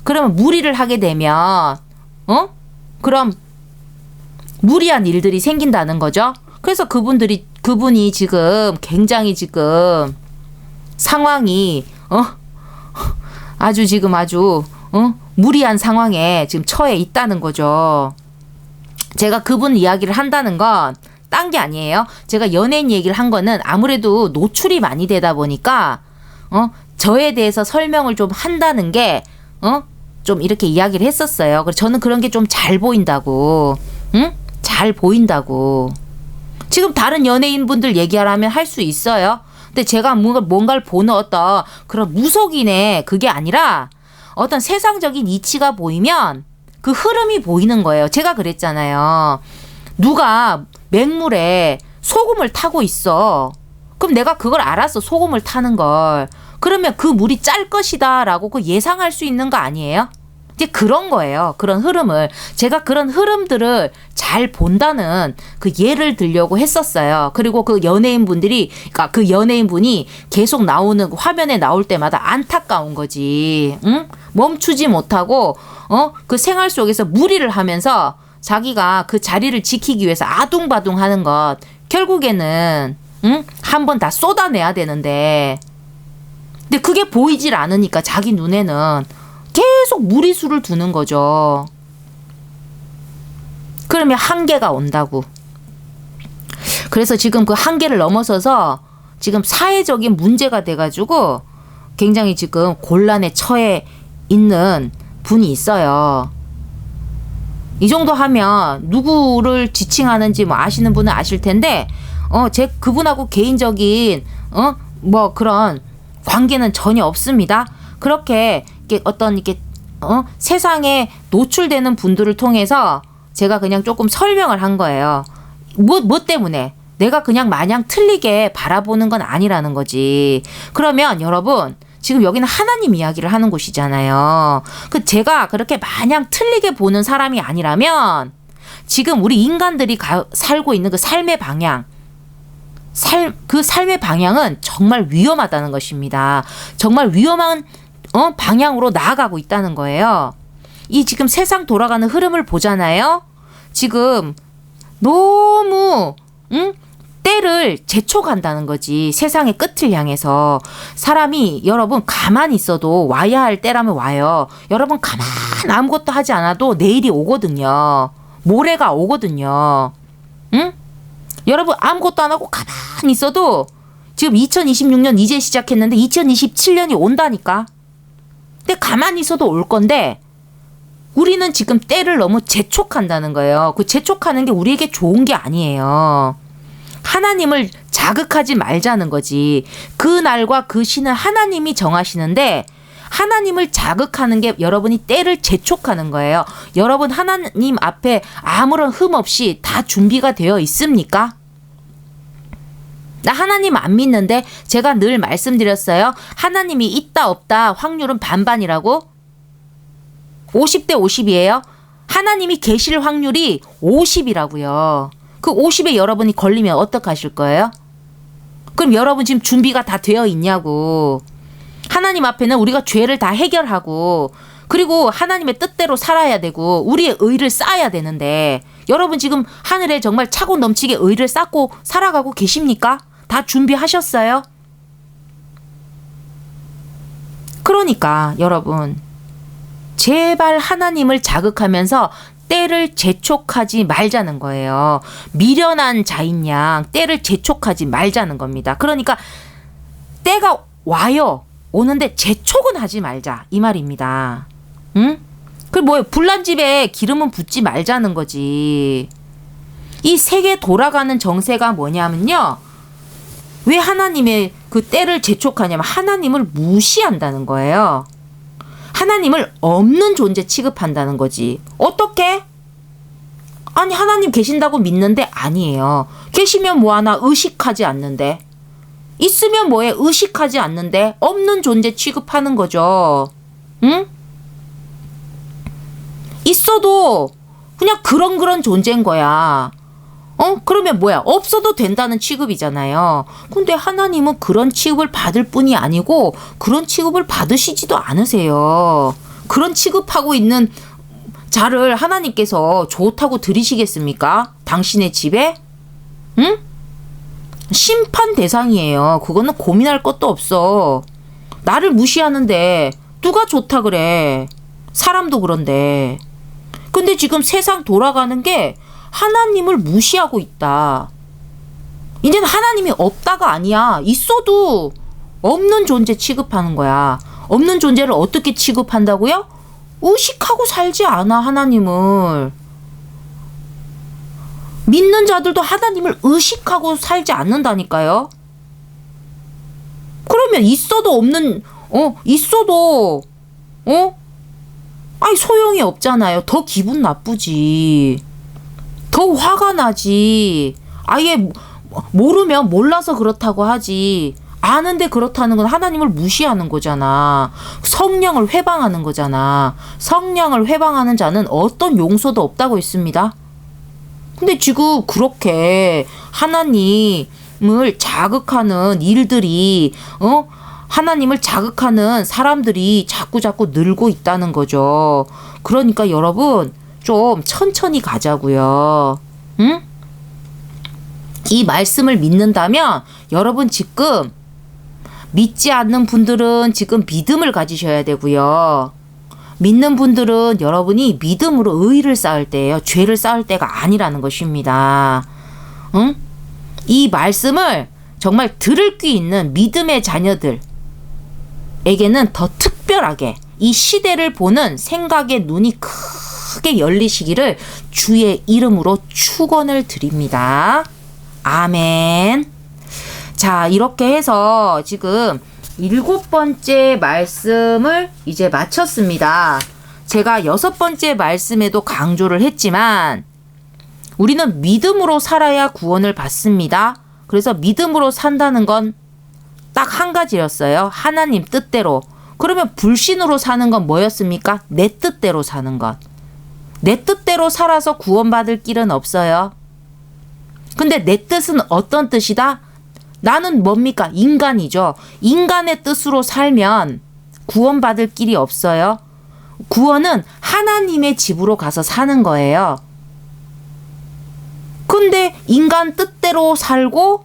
그러면 무리를 하게 되면 그럼 무리한 일들이 생긴다는 거죠. 그래서 그분이 지금 굉장히 지금 상황이 아주 무리한 상황에 지금 처해 있다는 거죠. 제가 그분 이야기를 한다는 건 딴 게 아니에요. 제가 연예인 얘기를 한 거는 아무래도 노출이 많이 되다 보니까 저에 대해서 설명을 좀 한다는 게 좀 이렇게 이야기를 했었어요. 그래서 저는 그런 게 좀 잘 보인다고. 응? 잘 보인다고. 지금 다른 연예인분들 얘기하라면 할 수 있어요. 근데 제가 뭔가를 보는 어떤 그런 무속인의 그게 아니라 어떤 세상적인 이치가 보이면 그 흐름이 보이는 거예요. 제가 그랬잖아요. 누가 맹물에 소금을 타고 있어. 그럼 내가 그걸 알았어. 소금을 타는 걸. 그러면 그 물이 짤 것이다 라고 그 예상할 수 있는 거 아니에요? 이제 그런 거예요. 그런 흐름을. 제가 그런 흐름들을 잘 본다는 그 예를 들려고 했었어요. 그리고 그러니까 그 연예인분이 계속 나오는 화면에 나올 때마다 안타까운 거지. 응? 멈추지 못하고 그 생활 속에서 무리를 하면서 자기가 그 자리를 지키기 위해서 아둥바둥 하는 것, 결국에는 한 번 다 쏟아내야 되는데, 근데 그게 보이질 않으니까 자기 눈에는 계속 무리수를 두는 거죠. 그러면 한계가 온다고. 그래서 지금 그 한계를 넘어서서 지금 사회적인 문제가 돼가지고 굉장히 지금 곤란에 처해 있는 분이 있어요. 이 정도 하면 누구를 지칭하는지 뭐 아시는 분은 아실 텐데, 그분하고 개인적인 그런 관계는 전혀 없습니다. 그렇게 세상에 노출되는 분들을 통해서 제가 그냥 조금 설명을 한 거예요. 뭐 때문에? 내가 그냥 마냥 틀리게 바라보는 건 아니라는 거지. 그러면 여러분, 지금 여기는 하나님 이야기를 하는 곳이잖아요. 제가 그렇게 마냥 틀리게 보는 사람이 아니라면 지금 우리 인간들이 살고 있는 그 삶의 방향, 그 삶의 방향은 정말 위험하다는 것입니다. 정말 위험한 방향으로 나아가고 있다는 거예요. 이 지금 세상 돌아가는 흐름을 보잖아요. 지금 너무 때를 재촉한다는 거지. 세상의 끝을 향해서. 사람이 여러분 가만히 있어도 와야 할 때라면 와요. 여러분 가만 아무것도 하지 않아도 내일이 오거든요. 모레가 오거든요. 응? 여러분 아무것도 안 하고 가만히 있어도 지금 2026년 이제 시작했는데 2027년이 온다니까. 근데 가만히 있어도 올 건데 우리는 지금 때를 너무 재촉한다는 거예요. 그 재촉하는 게 우리에게 좋은 게 아니에요. 하나님을 자극하지 말자는 거지. 그 날과 그 시는 하나님이 정하시는데 하나님을 자극하는 게 여러분이 때를 재촉하는 거예요. 여러분 하나님 앞에 아무런 흠 없이 다 준비가 되어 있습니까? 나 하나님 안 믿는데 제가 늘 말씀드렸어요. 하나님이 있다 없다 확률은 반반이라고? 50대 50이에요. 하나님이 계실 확률이 50이라고요. 그 50에 여러분이 걸리면 어떡하실 거예요? 그럼 여러분 지금 준비가 다 되어 있냐고. 하나님 앞에는 우리가 죄를 다 해결하고 그리고 하나님의 뜻대로 살아야 되고 우리의 의를 쌓아야 되는데 여러분 지금 하늘에 정말 차고 넘치게 의를 쌓고 살아가고 계십니까? 다 준비하셨어요? 그러니까 여러분 제발 하나님을 자극하면서 때를 재촉하지 말자는 거예요. 미련한 자인 양 때를 재촉하지 말자는 겁니다. 그러니까 때가 와요. 오는데 재촉은 하지 말자 이 말입니다. 응? 그 뭐예요? 불난 집에 기름은 붓지 말자는 거지. 이 세계 돌아가는 정세가 뭐냐면요. 왜 하나님의 그 때를 재촉하냐면 하나님을 무시한다는 거예요. 하나님을 없는 존재 취급한다는 거지. 어떻게? 아니 하나님 계신다고 믿는데 아니에요. 계시면 뭐하나 의식하지 않는데. 있으면 뭐해 의식하지 않는데 없는 존재 취급하는 거죠. 응? 있어도 그냥 그런 존재인 거야. 그러면 뭐야? 없어도 된다는 취급이잖아요. 근데 하나님은 그런 취급을 받을 뿐이 아니고 그런 취급을 받으시지도 않으세요. 그런 취급하고 있는 자를 하나님께서 좋다고 들이시겠습니까? 당신의 집에? 응? 심판 대상이에요. 그거는 고민할 것도 없어. 나를 무시하는데 누가 좋다 그래. 사람도 그런데. 근데 지금 세상 돌아가는 게 하나님을 무시하고 있다. 이제는 하나님이 없다가 아니야. 있어도 없는 존재 취급하는 거야. 없는 존재를 어떻게 취급한다고요? 의식하고 살지 않아 하나님을. 믿는 자들도 하나님을 의식하고 살지 않는다니까요. 그러면 있어도 없는 있어도 아니 소용이 없잖아요. 더 기분 나쁘지. 더 화가 나지. 아예 모르면 몰라서 그렇다고 하지. 아는데 그렇다는 건 하나님을 무시하는 거잖아. 성령을 회방하는 거잖아. 성령을 회방하는 자는 어떤 용서도 없다고 했습니다. 근데 지금 그렇게 하나님을 자극하는 일들이 하나님을 자극하는 사람들이 자꾸 늘고 있다는 거죠. 그러니까 여러분 좀 천천히 가자고요. 응? 이 말씀을 믿는다면 여러분 지금 믿지 않는 분들은 지금 믿음을 가지셔야 되고요. 믿는 분들은 여러분이 믿음으로 의를 쌓을 때예요. 죄를 쌓을 때가 아니라는 것입니다. 응? 이 말씀을 정말 들을 귀 있는 믿음의 자녀들에게는 더 특별하게 이 시대를 보는 생각의 눈이 크게 열리시기를 주의 이름으로 축원을 드립니다. 아멘. 자, 이렇게 해서 지금 7번째 말씀을 이제 마쳤습니다. 제가 6번째 말씀에도 강조를 했지만 우리는 믿음으로 살아야 구원을 받습니다. 그래서 믿음으로 산다는 건 딱 한 가지였어요. 하나님 뜻대로. 그러면 불신으로 사는 건 뭐였습니까? 내 뜻대로 사는 것. 내 뜻대로 살아서 구원받을 길은 없어요. 근데 내 뜻은 어떤 뜻이다? 나는 뭡니까? 인간이죠. 인간의 뜻으로 살면 구원받을 길이 없어요. 구원은 하나님의 집으로 가서 사는 거예요. 근데 인간 뜻대로 살고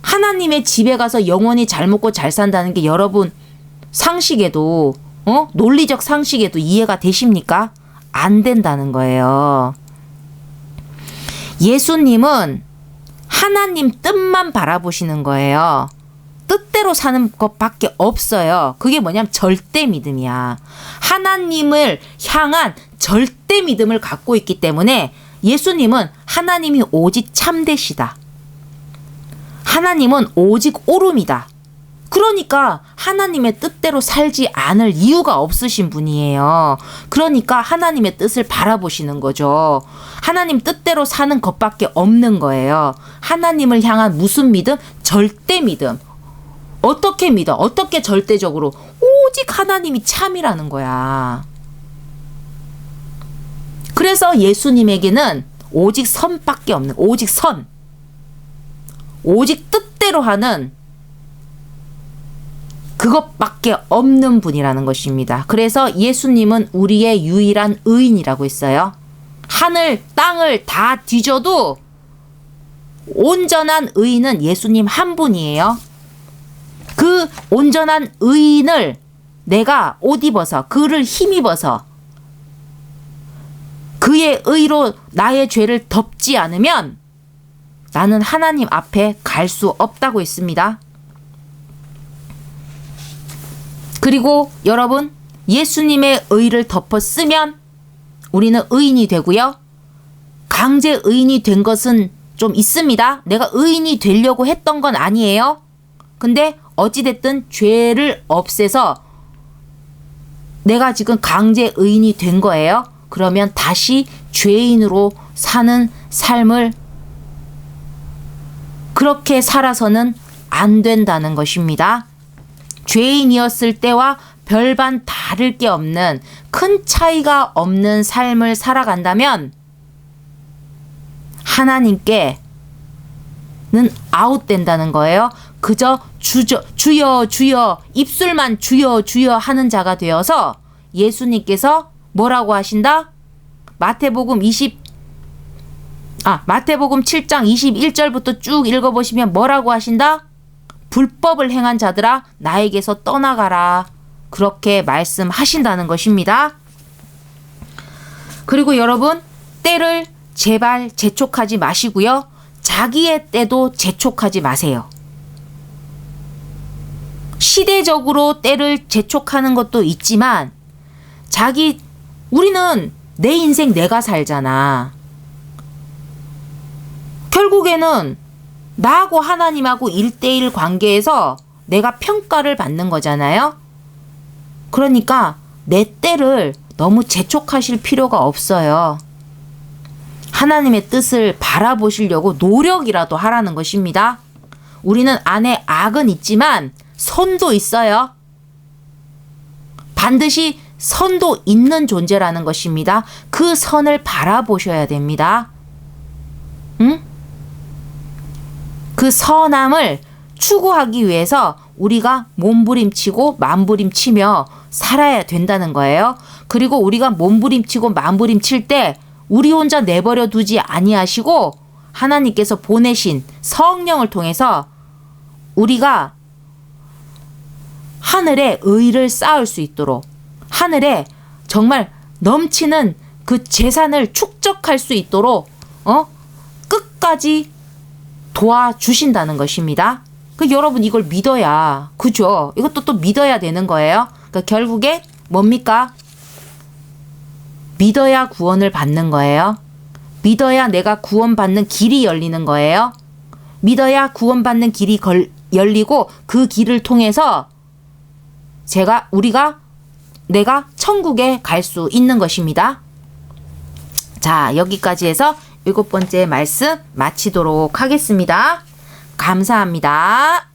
하나님의 집에 가서 영원히 잘 먹고 잘 산다는 게 여러분 상식에도 논리적 상식에도 이해가 되십니까? 안 된다는 거예요. 예수님은 하나님 뜻만 바라보시는 거예요. 뜻대로 사는 것밖에 없어요. 그게 뭐냐면 절대 믿음이야. 하나님을 향한 절대 믿음을 갖고 있기 때문에 예수님은 하나님이 오직 참되시다. 하나님은 오직 옳음이다. 그러니까 하나님의 뜻대로 살지 않을 이유가 없으신 분이에요. 그러니까 하나님의 뜻을 바라보시는 거죠. 하나님 뜻대로 사는 것밖에 없는 거예요. 하나님을 향한 무슨 믿음? 절대 믿음. 어떻게 믿어? 어떻게 절대적으로? 오직 하나님이 참이라는 거야. 그래서 예수님에게는 오직 선밖에 없는, 오직 선. 오직 뜻대로 하는 그것밖에 없는 분이라는 것입니다. 그래서 예수님은 우리의 유일한 의인이라고 했어요. 하늘, 땅을 다 뒤져도 온전한 의인은 예수님 한 분이에요. 그 온전한 의인을 내가 옷 입어서, 그를 힘입어서 그의 의로 나의 죄를 덮지 않으면 나는 하나님 앞에 갈 수 없다고 했습니다. 그리고 여러분, 예수님의 의를 덮어 쓰면 우리는 의인이 되고요. 강제 의인이 된 것은 좀 있습니다. 내가 의인이 되려고 했던 건 아니에요. 근데 어찌됐든 죄를 없애서 내가 지금 강제 의인이 된 거예요. 그러면 다시 죄인으로 사는 삶을 그렇게 살아서는 안 된다는 것입니다. 죄인이었을 때와 별반 다를 게 없는, 큰 차이가 없는 삶을 살아간다면 하나님께는 아웃된다는 거예요. 그저 주여 주여 입술만 주여 주여 하는 자가 되어서 예수님께서 뭐라고 하신다? 마태복음 7장 21절부터 쭉 읽어보시면 뭐라고 하신다? 불법을 행한 자들아 나에게서 떠나가라. 그렇게 말씀하신다는 것입니다. 그리고 여러분, 때를 제발 재촉하지 마시고요. 자기의 때도 재촉하지 마세요. 시대적으로 때를 재촉하는 것도 있지만 우리는 내 인생 내가 살잖아. 결국에는 나하고 하나님하고 1대1 관계에서 내가 평가를 받는 거잖아요. 그러니까 내 때를 너무 재촉하실 필요가 없어요. 하나님의 뜻을 바라보시려고 노력이라도 하라는 것입니다. 우리는 안에 악은 있지만 선도 있어요. 반드시 선도 있는 존재라는 것입니다. 그 선을 바라보셔야 됩니다. 응? 그 선함을 추구하기 위해서 우리가 몸부림치고 만부림치며 살아야 된다는 거예요. 그리고 우리가 몸부림치고 만부림칠 때 우리 혼자 내버려 두지 아니하시고 하나님께서 보내신 성령을 통해서 우리가 하늘에 의를 쌓을 수 있도록, 하늘에 정말 넘치는 그 재산을 축적할 수 있도록 끝까지 도와주신다는 것입니다. 여러분 이걸 믿어야, 그죠? 이것도 또 믿어야 되는 거예요. 그러니까 결국에 뭡니까? 믿어야 구원을 받는 거예요. 믿어야 내가 구원받는 길이 열리는 거예요. 믿어야 구원받는 길이 열리고 그 길을 통해서 내가 천국에 갈 수 있는 것입니다. 자, 여기까지 해서 7번째 말씀 마치도록 하겠습니다. 감사합니다.